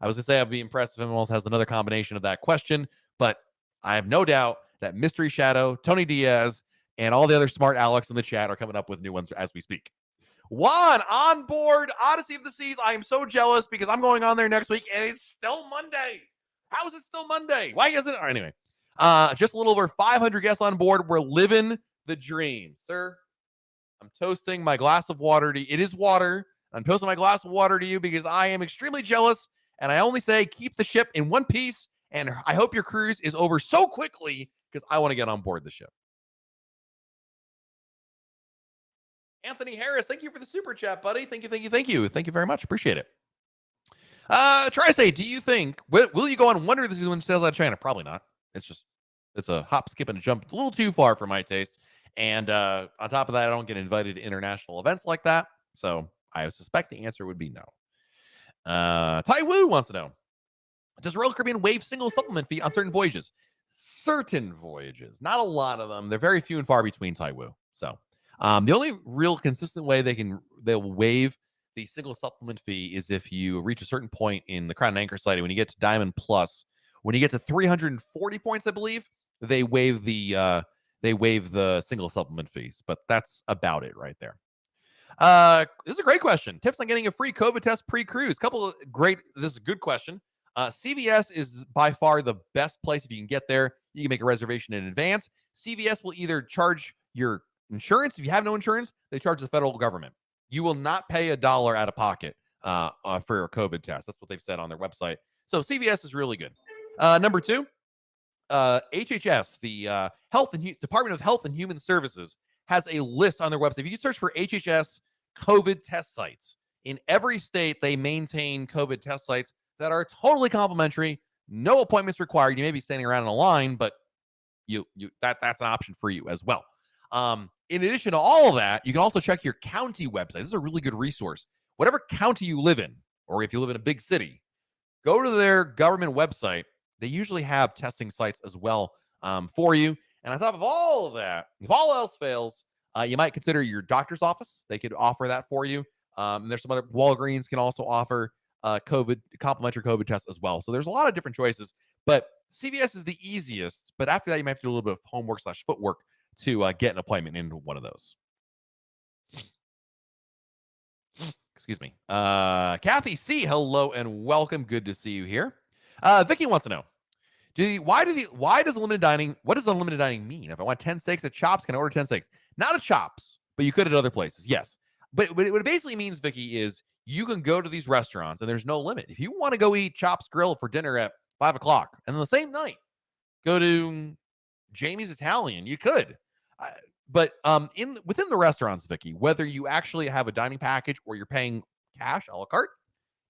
I was going to say I'll be impressed if anyone else has another combination of that question, but I have no doubt that Mystery Shadow, Tony Diaz, and all the other smart Alex in the chat are coming up with new ones as we speak. Juan, Onboard, Odyssey of the Seas. I am so jealous because I'm going on there next week and it's still Monday. How is it still Monday? Why isn't it? Anyway, just a little over 500 guests on board. We're living the dream, sir. I'm toasting my glass of water to you. It is water. I'm toasting my glass of water to you because I am extremely jealous. And I only say keep the ship in one piece. And I hope your cruise is over so quickly because I want to get on board the ship. Anthony Harris, thank you for the super chat, buddy. Thank you. Thank you very much. Appreciate it. Tri-State, do you think, will you go on Wonder this is when it sails out of China? Probably not. It's a hop, skip, and a jump. It's a little too far for my taste. And on top of that, I don't get invited to international events like that. So I suspect the answer would be no. Tai Wu wants to know, does Royal Caribbean waive single supplement fee on certain voyages? Certain voyages. Not a lot of them. They're very few and far between, Tai Wu. So the only real consistent way they'll waive the single supplement fee is if you reach a certain point in the Crown and Anchor site. When you get to Diamond Plus, when you get to 340 points, I believe, they waive the single supplement fees. But that's about it right there. This is a great question. Tips on getting a free COVID test pre-cruise. This is a good question. CVS is by far the best place if you can get there. You can make a reservation in advance. CVS will either charge your insurance. If you have no insurance, they charge the federal government. You will not pay $1 out of pocket for a COVID test. That's what they've said on their website. So CVS is really good. Number 2, HHS, the Department of Health and Human Services, has a list on their website. If you search for HHS COVID test sites, in every state they maintain COVID test sites that are totally complimentary, no appointments required. You may be standing around in a line, but that's an option for you as well. In addition to all of that, you can also check your county website. This is a really good resource. Whatever county you live in, or if you live in a big city, go to their government website. They usually have testing sites as well for you. And on top of all of that, if all else fails, you might consider your doctor's office. They could offer that for you. And there's some other, Walgreens can also offer complimentary COVID tests as well. So there's a lot of different choices, but CVS is the easiest. But after that, you might have to do a little bit of homework / footwork to get an appointment into one of those. Excuse me. Kathy C, hello and welcome. Good to see you here. Vicky wants to know, what does unlimited dining mean? If I want 10 steaks at Chops, can I order 10 steaks? Not at Chops, but you could at other places. Yes. But what it basically means, Vicky, is you can go to these restaurants and there's no limit. If you want to go eat Chops Grill for dinner at 5 o'clock and then the same night go to Jamie's Italian, you could. But within the restaurants, Vicky, whether you actually have a dining package or you're paying cash, a la carte,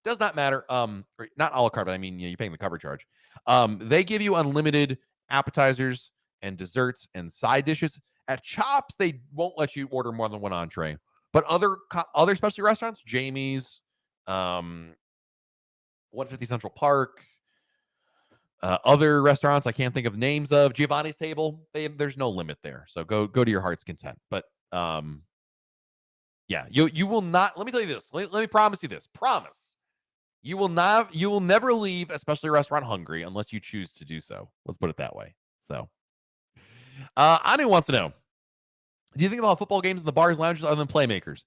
does not matter. Or not a la carte, but I mean, you're paying the cover charge. They give you unlimited appetizers and desserts and side dishes. At Chops, they won't let you order more than one entree. But other specialty restaurants, Jamie's, 150 Central Park, other restaurants I can't think of names of, Giovanni's Table, there's no limit there. So go to your heart's content. But yeah, you will not. Let me tell you this. Let me promise you this. Promise. You will never leave, especially a restaurant, hungry unless you choose to do so. Let's put it that way. So Anu wants to know, do you think about football games in the bars, lounges other than playmakers?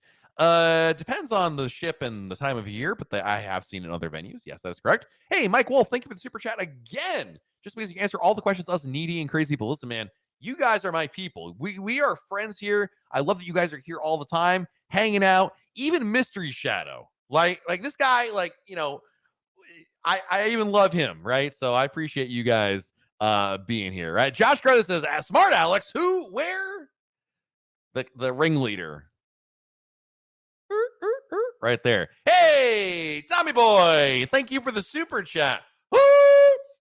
Depends on the ship and the time of year, but I have seen in other venues. Yes, that is correct. Hey, Mike Wolf, thank you for the super chat again. Just because you answer all the questions us needy and crazy people. Listen, man, you guys are my people. We are friends here. I love that you guys are here all the time, hanging out. Even Mystery Shadow, like this guy, I even love him, right? So I appreciate you guys being here, right? Josh Carter says, "Smart Alex, who, where?" The ringleader. Right there. Hey, Tommy boy, thank you for the super chat. Woo!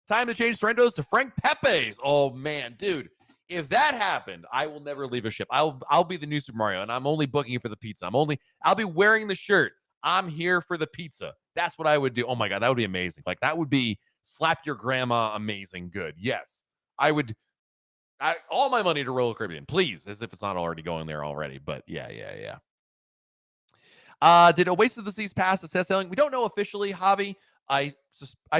Time to change Sorrentos to Frank Pepe's. Oh man, dude. If that happened, I will never leave a ship. I'll be the new Super Mario, and I'm only booking you for the pizza. I'll be wearing the shirt. I'm here for the pizza. That's what I would do. Oh my god, that would be amazing. Like that would be slap your grandma amazing good. Yes. I would all my money to Royal Caribbean, please, as if it's not already going there already. But yeah. Did Oasis of the Seas pass the test sailing? We don't know officially, Javi. I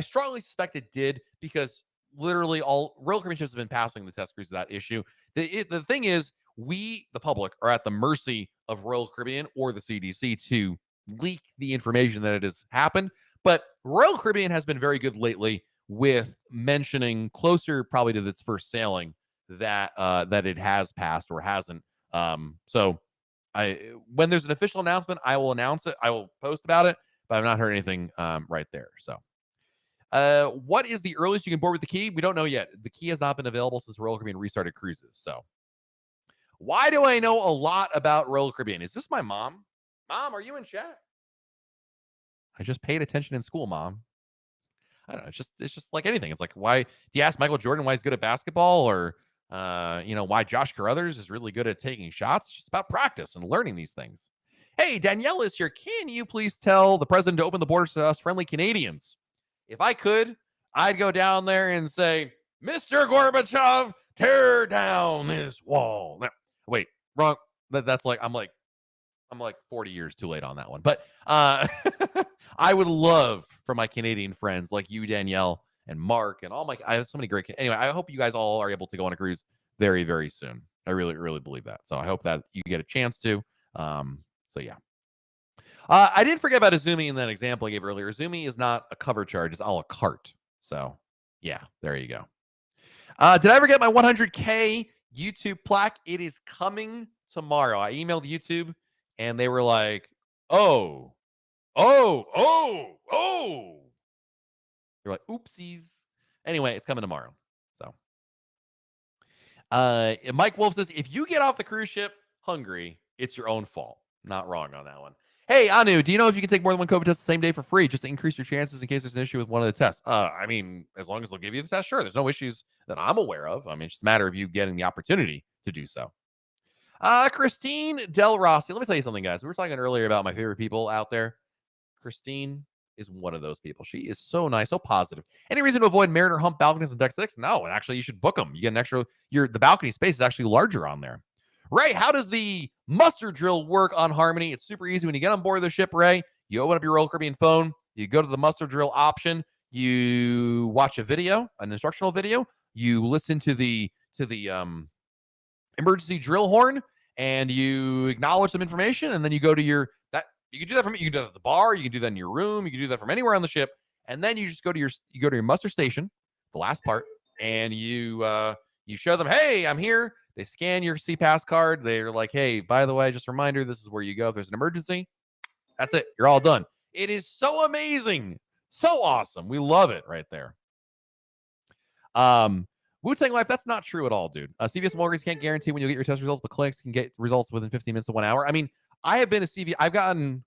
strongly suspect it did because literally all Royal Caribbean ships have been passing the test cruise without issue. The thing is, we, the public, are at the mercy of Royal Caribbean or the CDC to leak the information that it has happened. But Royal Caribbean has been very good lately with mentioning closer probably to its first sailing that that it has passed or hasn't. So when there's an official announcement, I will announce it. I will post about it, but I've not heard anything right there. So what is the earliest you can board with the key? We don't know yet. The key has not been available since Royal Caribbean restarted cruises. So why do I know a lot about Royal Caribbean? Is this my mom? Mom, are you in chat? I just paid attention in school, Mom. I don't know. It's just like anything. It's like, why do you ask Michael Jordan why he's good at basketball, or why Josh Carruthers is really good at taking shots? It's just about practice and learning these things. Hey, Danielle is here. Can you please tell the president to open the borders to us friendly Canadians? If I could, I'd go down there and say, Mr. Gorbachev, tear down this wall. Now, wait, wrong. That's like I'm like 40 years too late on that one. But I would love for my Canadian friends like you, Danielle, and Mark, and I have so many great. Anyway, I hope you guys all are able to go on a cruise very, very soon. I really, really believe that. So I hope that you get a chance to. So yeah. I didn't forget about Izumi in that example I gave earlier. Izumi is not a cover charge; it's a la carte. So yeah, there you go. Did I ever get my 100K YouTube plaque? It is coming tomorrow. I emailed YouTube, and they were like, "Oh." You're like, oopsies. Anyway, it's coming tomorrow. So, Mike Wolf says, if you get off the cruise ship hungry, it's your own fault. Not wrong on that one. Hey, Anu, do you know if you can take more than one COVID test the same day for free just to increase your chances in case there's an issue with one of the tests? I mean, as long as they'll give you the test, sure. There's no issues that I'm aware of. I mean, it's just a matter of you getting the opportunity to do so. Christine Del Rossi. Let me tell you something, guys. We were talking earlier about my favorite people out there. Christine is one of those people. She is so nice, so positive. Any reason to avoid Mariner Hump balconies on deck 6? No, actually, you should book them. You get an extra. The balcony space is actually larger on there. Ray, how does the muster drill work on Harmony? It's super easy when you get on board the ship, Ray. You open up your Royal Caribbean phone. You go to the muster drill option. You watch a video, an instructional video. You listen to the emergency drill horn, and you acknowledge some information, and then you go to your that. You can do that you can do that at the bar. You can do that in your room. You can do that from anywhere on the ship, and then you just go to your muster station, the last part, and you show them, hey, I'm here. They scan your CPass card. They're like, hey, by the way, just a reminder, this is where you go if there's an emergency. That's it. You're all done. It is so amazing, so awesome. We love it right there. Wu-Tang Life, that's not true at all, dude. CVS and Walgreens can't guarantee when you'll get your test results, but clinics can get results within 15 minutes to 1 hour. I mean, I have been a CVS. I've gotten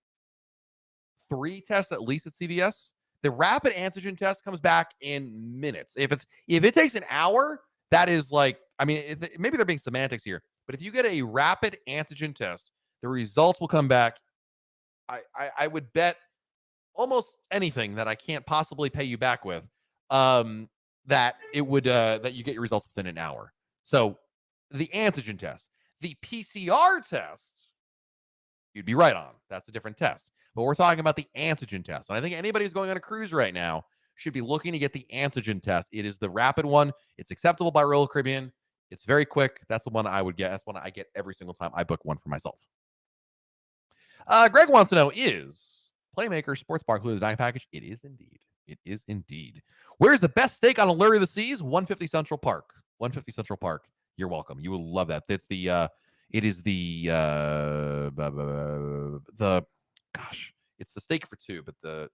3 tests at least at CVS. The rapid antigen test comes back in minutes. If it takes an hour, that is like, I mean, maybe they're being semantics here, but if you get a rapid antigen test, the results will come back. I would bet almost anything that I can't possibly pay you back with, that it would that you get your results within an hour. So the antigen test, the PCR test, you'd be right on. That's a different test. But we're talking about the antigen test. And I think anybody who's going on a cruise right now should be looking to get the antigen test. It is the rapid one. It's acceptable by Royal Caribbean. It's very quick. That's the one I would get. That's one I get every single time I book one for myself. Greg wants to know, is Playmaker Sports Bar included the dining package? It is indeed. It is indeed. Where's the best steak on Allure of the Seas? 150 Central Park. 150 Central Park. You're welcome. You will love that. It's the it's the steak for 2, but the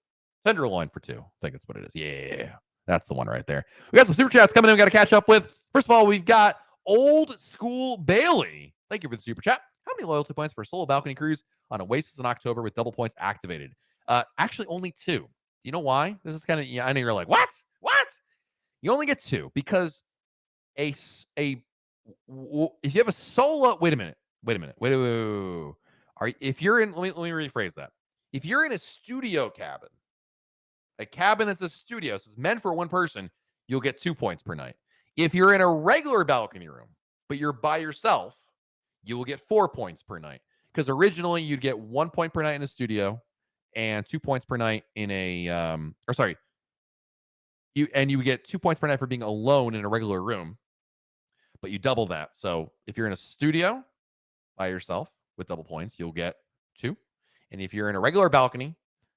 tenderloin for 2. I think that's what it is. Yeah, that's the one right there. We got some super chats coming in. We got to catch up with. First of all, we've got Old School Bailey. Thank you for the super chat. How many loyalty points for a solo balcony cruise on Oasis in October with double points activated? Actually, only 2. Do you know why? This is kind of, I know you're like, what? You only get 2 because if you have a solo, wait a minute. If you're in, let me rephrase that. If you're in a studio cabin, a cabin that's a studio, so it's meant for one person, you'll get 2 points per night. If you're in a regular balcony room, but you're by yourself, you will get 4 points per night. Because originally you'd get 1 point per night in a studio and 2 points per night in a you would get 2 points per night for being alone in a regular room, but you double that. So if you're in a studio by yourself with double points, you'll get 2. And if you're in a regular balcony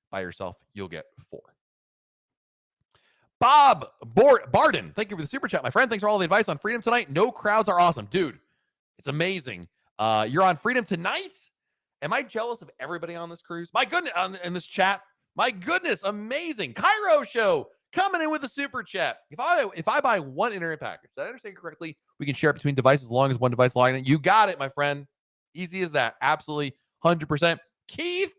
by yourself, you'll get 4. Bob Barden, thank you for the super chat, my friend. Thanks for all the advice on Freedom tonight. No crowds are awesome. Dude, it's amazing. You're on Freedom tonight? Am I jealous of everybody on this cruise? My goodness, in this chat. My goodness, amazing. Cairo Show coming in with a super chat. If I buy one internet package, did I understand correctly? We can share it between devices as long as one device logged in. You got it, my friend. Easy as that. Absolutely, 100%. Keith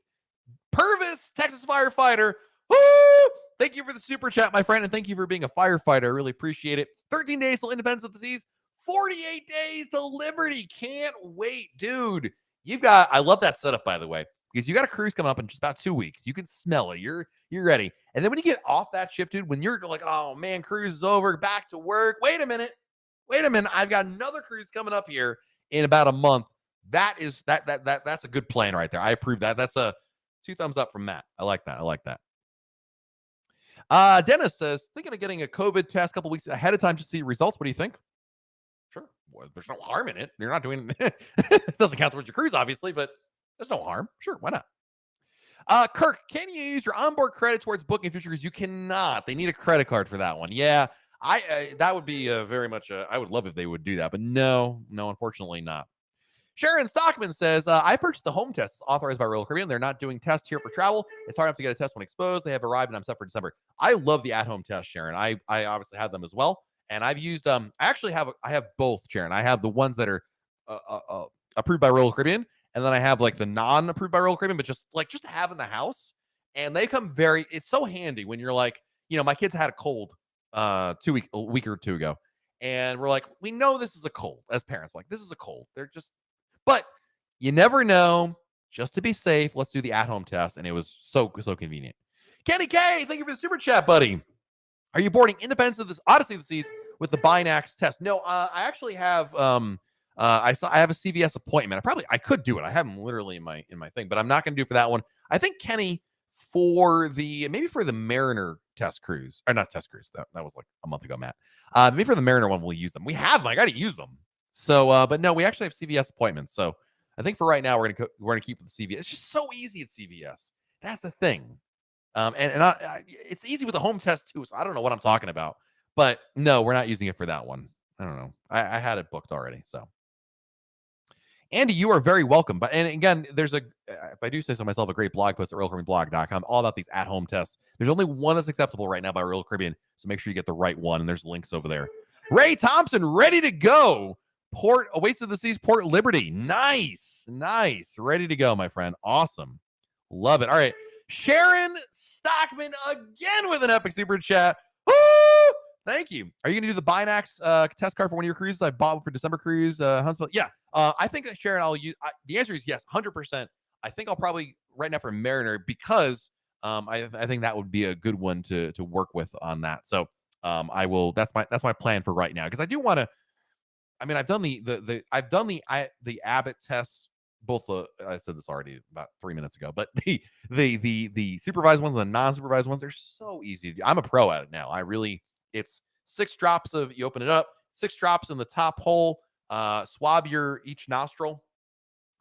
Purvis, Texas firefighter. Woo! Thank you for the super chat, my friend, and thank you for being a firefighter. I really appreciate it. 13 days till independence of the seas. 48 days to liberty. Can't wait, dude. I love that setup, by the way, because you got a cruise coming up in just about 2 weeks. You can smell it. You're ready. And then when you get off that ship, dude, when you're like, oh man, cruise is over, back to work. Wait a minute. I've got another cruise coming up here in about a month. That's a good plan right there. I approve that. That's a 2 thumbs up from Matt. I like that. Dennis says, thinking of getting a COVID test a couple weeks ahead of time to see results. What do you think? Sure. Well, there's no harm in it. You're not doing it. Doesn't count towards your cruise, obviously, but there's no harm. Sure, why not? Kirk, can you use your onboard credit towards booking future cruise? You cannot. They need a credit card for that one. Yeah, that would be very much. I would love if they would do that, but no, unfortunately not. Sharon Stockman says, I purchased the home tests authorized by Royal Caribbean. They're not doing tests here for travel. It's hard enough to get a test when exposed. They have arrived and I'm set for December. I love the at-home test, Sharon. I obviously have them as well. And I've used I have both, Sharon. I have the ones that are approved by Royal Caribbean, and then I have like the non-approved by Royal Caribbean, but just to have in the house. And they come it's so handy when you're like, my kids had a cold a week or two ago. And we're like, we know this is a cold as parents. Like, this is a cold. But you never know. Just to be safe, let's do the at-home test. And it was so convenient. Kenny K, thank you for the super chat, buddy. Are you boarding Independence of this Odyssey of the Seas with the Binax test? No, I actually have I have a CVS appointment. I could do it. I have them literally in my thing, but I'm not going to do it for that one. I think Kenny for the Mariner test cruise, or not test cruise. That was like a month ago, Matt. Maybe for the Mariner one, we'll use them. We have them. I got to use them. So, but no, we actually have CVS appointments. So I think for right now, we're gonna keep with the CVS. It's just so easy at CVS. That's the thing. It's easy with the home test too. So I don't know what I'm talking about. But no, we're not using it for that one. I don't know. I had it booked already. So, Andy, you are very welcome. And again, there's if I do say so myself, a great blog post at RoyalCaribbeanBlog.com all about these at-home tests. There's only one that's acceptable right now by Royal Caribbean, so make sure you get the right one. And there's links over there. Ray Thompson, ready to go. Oasis of the Seas, Port Liberty. Nice. Ready to go, my friend. Awesome. Love it. All right. Sharon Stockman again with an epic super chat. Woo! Thank you. Are you going to do the Binax test card for one of your cruises? I bought for December cruise, Huntsville. Yeah. I think, Sharon, I'll use. The answer is yes, 100%. I think I'll probably right now for Mariner because I think that would be a good one to work with on that. So I will. That's my plan for right now because I do want to. I mean, I've done the Abbott test. Both I said this already about 3 minutes ago, but the supervised ones and the non-supervised ones, they're so easy to do. I'm a pro at it now. It's 6 drops of, you open it up, 6 drops in the top hole, swab each nostril.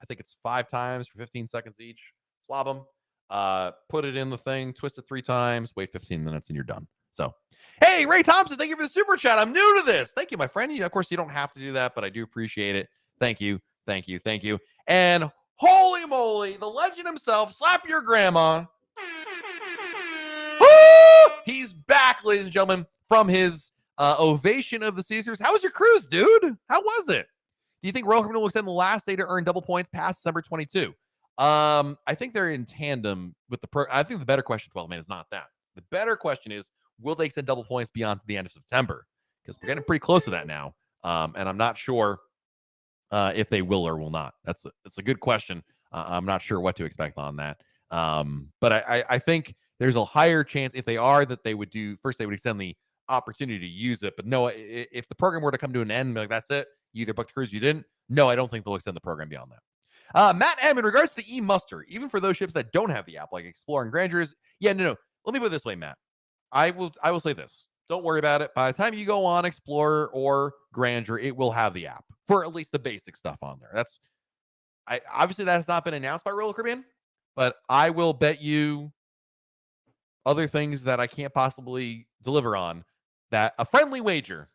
I think it's 5 times for 15 seconds each. Swab them, put it in the thing, twist it 3 times, wait 15 minutes, and you're done. So, hey, Ray Thompson, thank you for the super chat. I'm new to this. Thank you, my friend. Of course, you don't have to do that, but I do appreciate it. Thank you. And holy moly, the legend himself, slap your grandma. Woo! He's back, ladies and gentlemen, from his ovation of the Caesars. How was your cruise, dude? How was it? Do you think Royal Caribbean will extend the last day to earn double points past December 22? I think they're in tandem with I think the better question, 12 man, is not that. The better question is, will they extend double points beyond the end of September? Because we're getting pretty close to that now. And I'm not sure if they will or will not. That's a good question. I'm not sure what to expect on that. But I think there's a higher chance if they are that they would do first. They would extend the opportunity to use it. But no, if the program were to come to an end, like that's it, you either booked a cruise, you didn't. No, I don't think they'll extend the program beyond that. Matt M, in regards to the e-muster, even for those ships that don't have the app, like Explorer and Grandeurs, no. Let me put it this way, Matt. I will say this. Don't worry about it. By the time you go on Explorer or Grandeur, it will have the app for at least the basic stuff on there. Obviously that has not been announced by Royal Caribbean, but I will bet you other things that I can't possibly deliver on that a friendly wager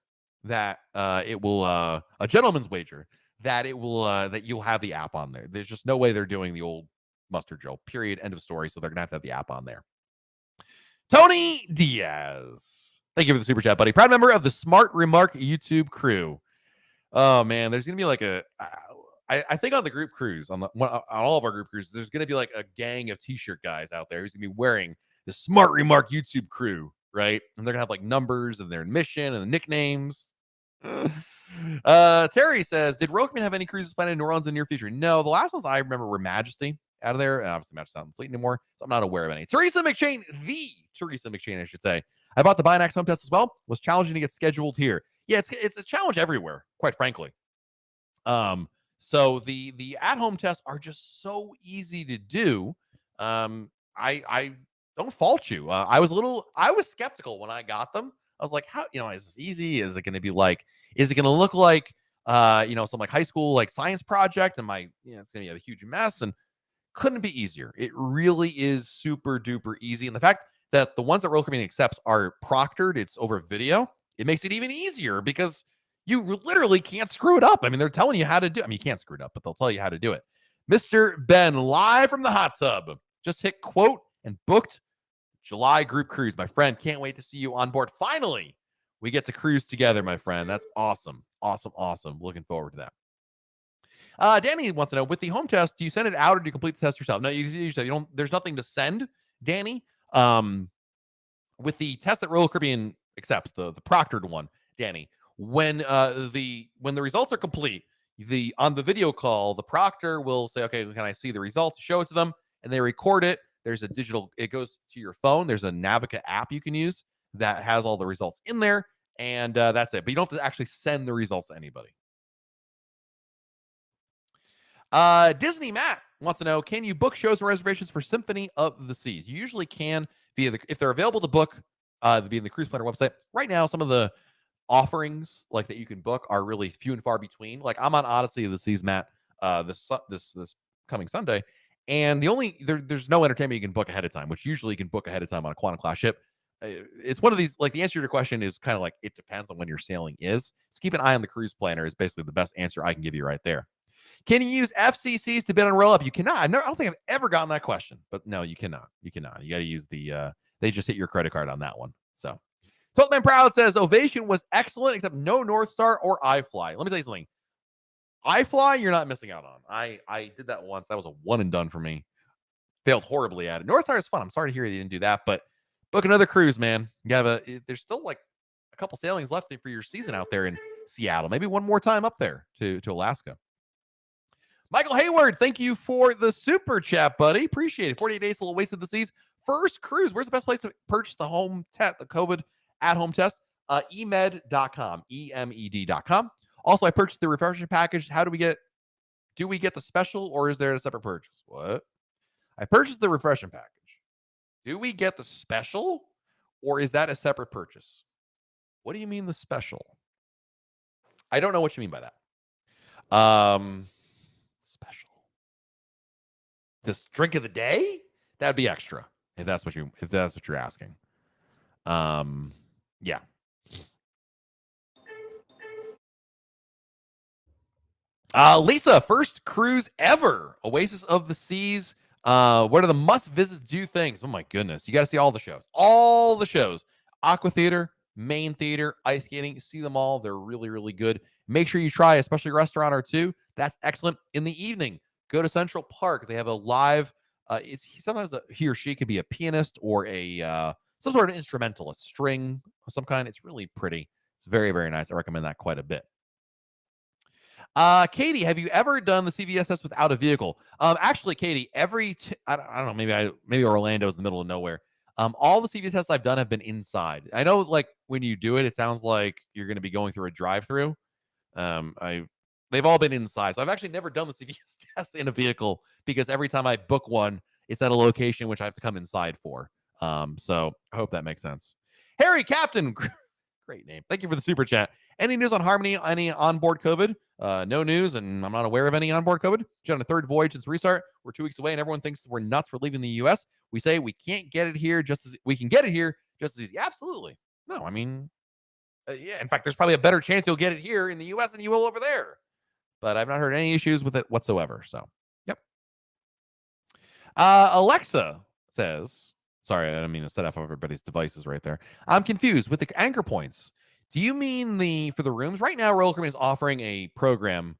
that it will a gentleman's wager that it will that you'll have the app on there. There's just no way they're doing the old muster drill. Period. End of story. So they're gonna have to have the app on there. Tony Diaz, thank you for the super chat, buddy. Proud member of the Smart Remark YouTube crew. Oh man, there's gonna be like I think on the group cruise on all of our group cruises, there's gonna be like a gang of t-shirt guys out there who's gonna be wearing the Smart Remark YouTube crew, right? And they're gonna have like numbers and their mission and the nicknames. Terry says, did Royal Caribbean have any cruises planned in New Orleans in the near future? No, the last ones I remember were Majesty out of there. And obviously, Majesty's not in the fleet anymore, so I'm not aware of any. Teresa McShane, I should say. I bought the Binax home test as well. Was challenging to get scheduled here. Yeah, it's a challenge everywhere, quite frankly. So the at-home tests are just so easy to do. I don't fault you. I was skeptical when I got them. I was like, how, is this easy? Is it going to be like, is it going to look like, some like high school, like science project? And it's going to be a huge mess, and couldn't be easier. It really is super duper easy. And the fact that the ones that Royal Caribbean accepts are proctored, it's over video, it makes it even easier because you literally can't screw it up. I mean, they're telling you how to do it. I mean, you can't screw it up, but they'll tell you how to do it. Mr. Ben, live from the hot tub. Just hit quote and booked July group cruise. My friend, can't wait to see you on board. Finally, we get to cruise together, my friend. That's awesome. Awesome. Looking forward to that. Danny wants to know, with the home test, do you send it out or do you complete the test yourself? No, you don't. There's nothing to send, Danny. With the test that Royal Caribbean accepts, the proctored one, Danny, when the results are complete, on the video call, the proctor will say, okay, can I see the results? Show it to them, and they record it. There's a digital, it goes to your phone. There's a Navica app you can use that has all the results in there, and that's it. But you don't have to actually send the results to anybody. Disney Matt wants to know, can you book shows and reservations for Symphony of the Seas? You usually can if they're available to book via the Cruise Planner website. Right now, some of the offerings like that you can book are really few and far between. Like I'm on Odyssey of the Seas, Matt, this coming Sunday, and there's no entertainment you can book ahead of time, which usually you can book ahead of time on a Quantum Class ship. It's one of these, like, the answer to your question is kind of like it depends on when your sailing is. So keep an eye on the Cruise Planner is basically the best answer I can give you right there. Can you use FCCs to bid on roll up? You cannot. I don't think I've ever gotten that question, but no, you cannot. You got to use they just hit your credit card on that one. So Totman Proud says Ovation was excellent, except no North Star or iFly. Let me tell you something. iFly, you're not missing out on. I did that once. That was a one and done for me. Failed horribly at it. North Star is fun. I'm sorry to hear you didn't do that, but book another cruise, man. There's still like a couple sailings left for your season out there in Seattle. Maybe one more time up there to Alaska. Michael Hayward, thank you for the super chat, buddy. Appreciate it. 48 days till Wasted the Seas. First cruise. Where's the best place to purchase the home test, the COVID at-home test? Emed.com, EMED.com. Also, I purchased the refresher package. Do we get the special, or is there a separate purchase? What? I purchased the refresher package. Do we get the special, or is that a separate purchase? What do you mean the special? I don't know what you mean by that. Special. This drink of the day? That'd be extra if that's what you're asking. Yeah. Lisa, first cruise ever. Oasis of the Seas. What are the must-visits do things? Oh my goodness. You got to see all the shows. All the shows. Aqua Theater, Main Theater, ice skating. See them all. They're really, really good. Make sure you try, especially a restaurant or two. That's excellent. In the evening, go to Central Park. They have a live, sometimes he or she could be a pianist or a some sort of instrumental, a string of some kind. It's really pretty. It's very, very nice. I recommend that quite a bit. Katie, have you ever done the CVS test without a vehicle? Actually, Katie, I don't know, maybe Orlando's in the middle of nowhere. All the CVS tests I've done have been inside. I know, like when you do it, it sounds like you're going to be going through a drive-through. They've all been inside, so I've actually never done the CVS test in a vehicle because every time I book one, it's at a location which I have to come inside for. So I hope that makes sense. Harry Captain, great name. Thank you for the super chat. Any news on Harmony? Any onboard COVID? No news, and I'm not aware of any onboard COVID. Just on a third voyage since restart. We're 2 weeks away, and everyone thinks we're nuts for leaving the U.S. We say we can't get it here just as we can get it here just as easy. Absolutely. No, I mean, yeah. In fact, there's probably a better chance you'll get it here in the U.S. than you will over there. But I've not heard any issues with it whatsoever. So, yep. Alexa says, sorry, I don't mean to set off everybody's devices right there. I'm confused with the anchor points. Do you mean for the rooms? Right now, Royal Caribbean is offering a program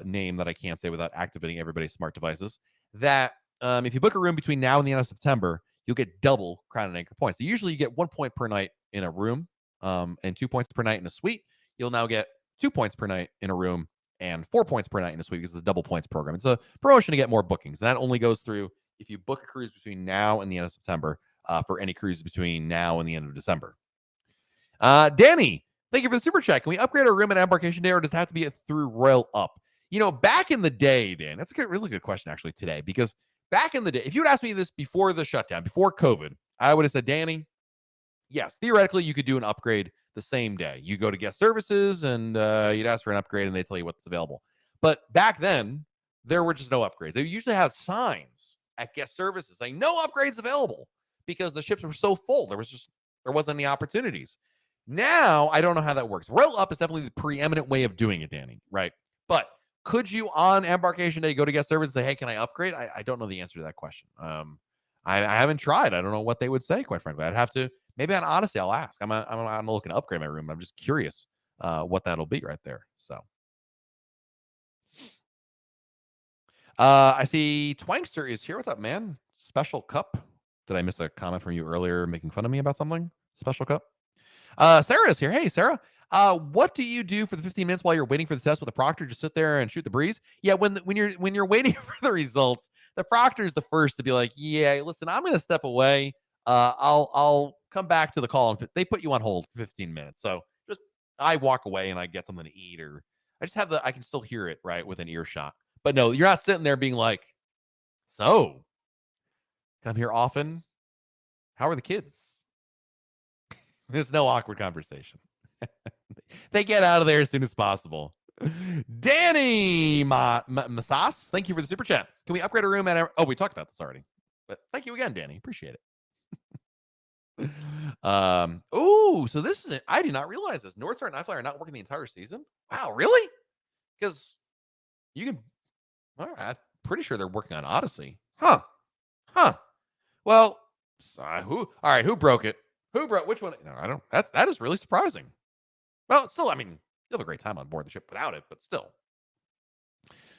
name that I can't say without activating everybody's smart devices. That if you book a room between now and the end of September, you'll get double Crown and Anchor points. So usually you get 1 point per night in a room and 2 points per night in a suite. You'll now get 2 points per night in a room and 4 points per night in a suite because it's a double points program. It's a promotion to get more bookings. And that only goes through if you book a cruise between now and the end of September for any cruises between now and the end of December. Danny, thank you for the super chat. Can we upgrade our room at embarkation day, or does it have to be through Royal Up? You know, back in the day, Dan, that's a really good question actually today, because back in the day, if you would ask me this before the shutdown, before COVID, I would have said, Danny, yes, theoretically you could do an upgrade the same day. You go to guest services and you'd ask for an upgrade and they tell you what's available. But back then, there were just no upgrades. They usually had signs at guest services saying no upgrades available because the ships were so full. There wasn't any opportunities. Now, I don't know how that works. Royal Up is definitely the preeminent way of doing it, Danny, right? But could you on embarkation day go to guest service and say, hey, can I upgrade? I don't know the answer to that question. I haven't tried. I don't know what they would say, quite frankly. I'd have to, maybe on Odyssey, I'll ask. I'm looking to upgrade my room. I'm just curious what that'll be right there. So I see Twankster is here. What's up, man? Special cup. Did I miss a comment from you earlier making fun of me about something? Special cup. Sarah is here. Hey, Sarah. What do you do for the 15 minutes while you're waiting for the test with the proctor? Just sit there and shoot the breeze? Yeah, when you're waiting for the results, the proctor is the first to be like, yeah, listen, I'm going to step away. I'll come back to the call. And they put you on hold for 15 minutes. So just I walk away and I get something to eat, or I just have I can still hear it right with an earshot. But no, you're not sitting there being like, so come here often. How are the kids? There's no awkward conversation. They get out of there as soon as possible. Danny Masas, thank you for the super chat. Can we upgrade a room at oh, we talked about this already. But thank you again, Danny. Appreciate it. Oh, so this is it. I did not realize this. North Star and iFly are not working the entire season. Wow, really? Because you can. All right, I'm pretty sure they're working on Odyssey. Huh. Well, who? All right, who broke it? Who broke which one? No, I don't. That is really surprising. Well, still, I mean, you'll have a great time on board the ship without it, but still,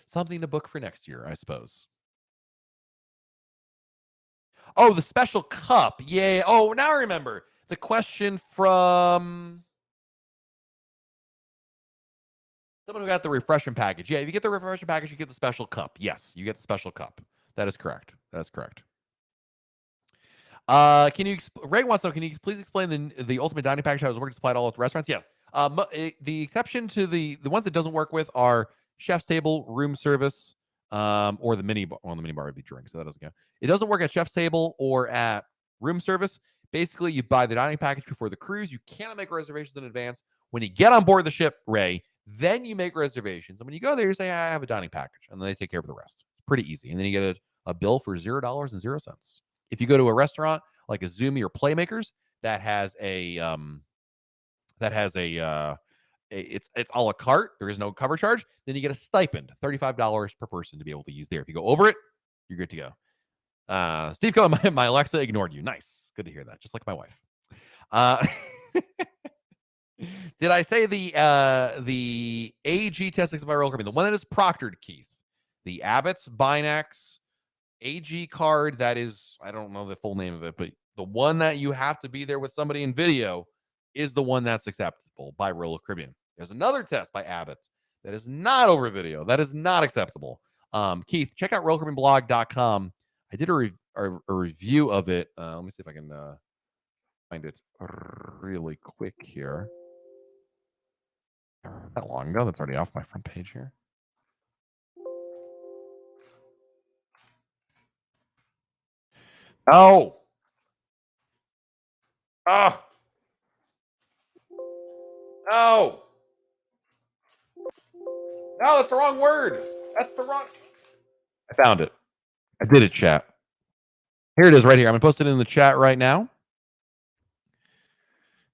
something to book for next year, I suppose. Oh, the special cup. Yeah. Oh, now I remember the question from someone who got the refreshment package. Yeah, if you get the refreshment package, you get the special cup. Yes, you get the special cup. That is correct. Can you Ray wants to know, can you please explain the ultimate dining package how it's working to supply to all of the restaurants? Yeah. The exception to the ones that doesn't work with are chef's table, room service, or the mini bar. Well, the mini bar would be drink, so that doesn't count. It doesn't work at chef's table or at room service. Basically, you buy the dining package before the cruise. You cannot make reservations in advance. When you get on board the ship, Ray, then you make reservations. And when you go there, you say, I have a dining package, and then they take care of the rest. It's pretty easy. And then you get a bill for $0.00. If you go to a restaurant like a Zumi or Playmakers that has it's a la carte, there is no cover charge, then you get a stipend, $35 per person to be able to use there. If you go over it, you're good to go. Steve Cohen, my Alexa ignored you. Nice. Good to hear that. Just like my wife. Did I say the AG test by Royal Caribbean? The one that is proctored, Keith. The Abbott's Binax AG card, that is, I don't know the full name of it, but The one that you have to be there with somebody in video is the one that's acceptable by Royal Caribbean. There's another test by Abbott that is not over video. That is not acceptable. Keith, check out RoyalCaribbeanblog.com. I did a review of it. Let me see if I can find it really quick here. That long ago. That's already off my front page here. Oh. Oh. No. No, that's the wrong word. That's the wrong. I found it. I did it, chat. Here it is right here. I'm going to post it in the chat right now.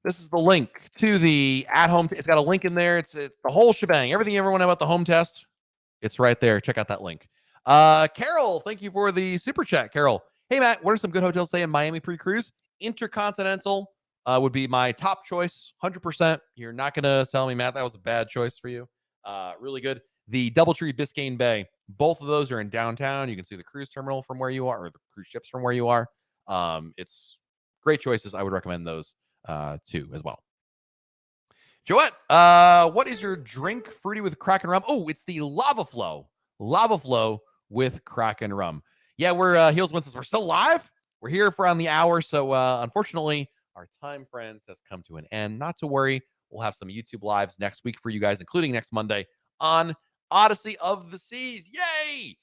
This is the link to the at-home. It's got a link in there. It's the whole shebang. Everything you ever want to know about the home test, it's right there. Check out that link. Carol, thank you for the super chat. Carol, hey, Matt, what are some good hotels to stay in Miami pre-cruise? Intercontinental would be my top choice, 100%. You're not going to tell me, Matt, that was a bad choice for you. Really good. The Doubletree Biscayne Bay, both of those are in downtown. You can see the cruise terminal from where you are, or the cruise ships from where you are. It's great choices. I would recommend those too as well. Joette, what is your drink? Fruity with crack and rum. Oh, it's the lava flow with crack and rum. Yeah, we're Heels Winston. We're still live. We're here for around the hour. So unfortunately, our time, friends, has come to an end. Not to worry. We'll have some YouTube lives next week for you guys, including next Monday on Odyssey of the Seas. Yay!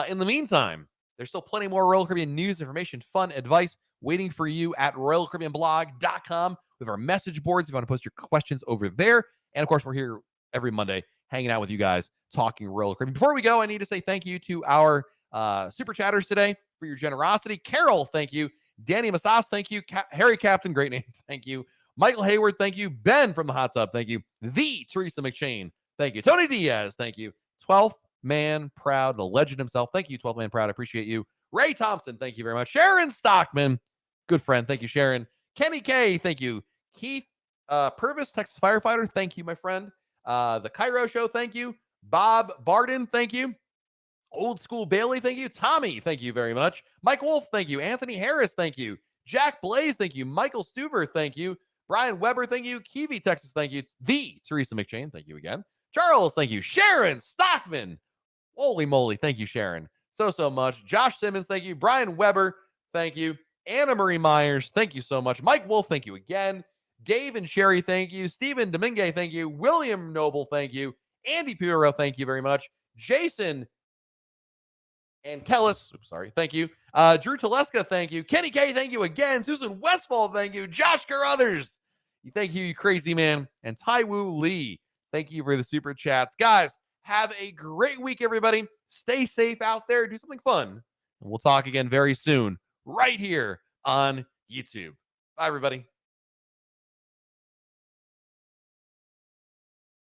In the meantime, there's still plenty more Royal Caribbean news, information, fun, advice waiting for you at RoyalCaribbeanBlog.com. We have our message boards if you want to post your questions over there. And of course, we're here every Monday hanging out with you guys talking Royal Caribbean. Before we go, I need to say thank you to our super chatters today for your generosity. Carol, thank you. Danny Massas, thank you. Harry Captain, great name, thank you. Michael Hayward, thank you. Ben from the Hot Tub, thank you. The Teresa McShane, thank you. Tony Diaz, thank you. 12th Man Proud, the legend himself, thank you. 12th Man Proud, I appreciate you. Ray Thompson, thank you very much. Sharon Stockman, good friend, thank you, Sharon. Kenny K, thank you. Keith Purvis, Texas firefighter, thank you, my friend. The Cairo Show, thank you. Bob Barden, thank you. Old School Bailey, thank you. Tommy, thank you very much. Mike Wolf, thank you. Anthony Harris, thank you. Jack Blaze, thank you. Michael Stuver, thank you. Brian Weber, thank you. Kiwi, Texas, thank you. It's the Teresa McShane, thank you again. Charles, thank you. Sharon Stockman, holy moly, thank you, Sharon. So much. Josh Simmons, thank you. Brian Weber, thank you. Anna Marie Myers, thank you so much. Mike Wolf, thank you again. Dave and Sherry, thank you. Stephen Domingue, thank you. William Noble, thank you. Andy Puro, thank you very much. Jason and Kellis, thank you. Drew Teleska, thank you. Kenny K, thank you again. Susan Westfall, thank you. Josh Carruthers, thank you, you crazy man. And Taiwu Lee, thank you for the super chats. Guys, have a great week, everybody. Stay safe out there. Do something fun. And we'll talk again very soon, right here on YouTube. Bye, everybody.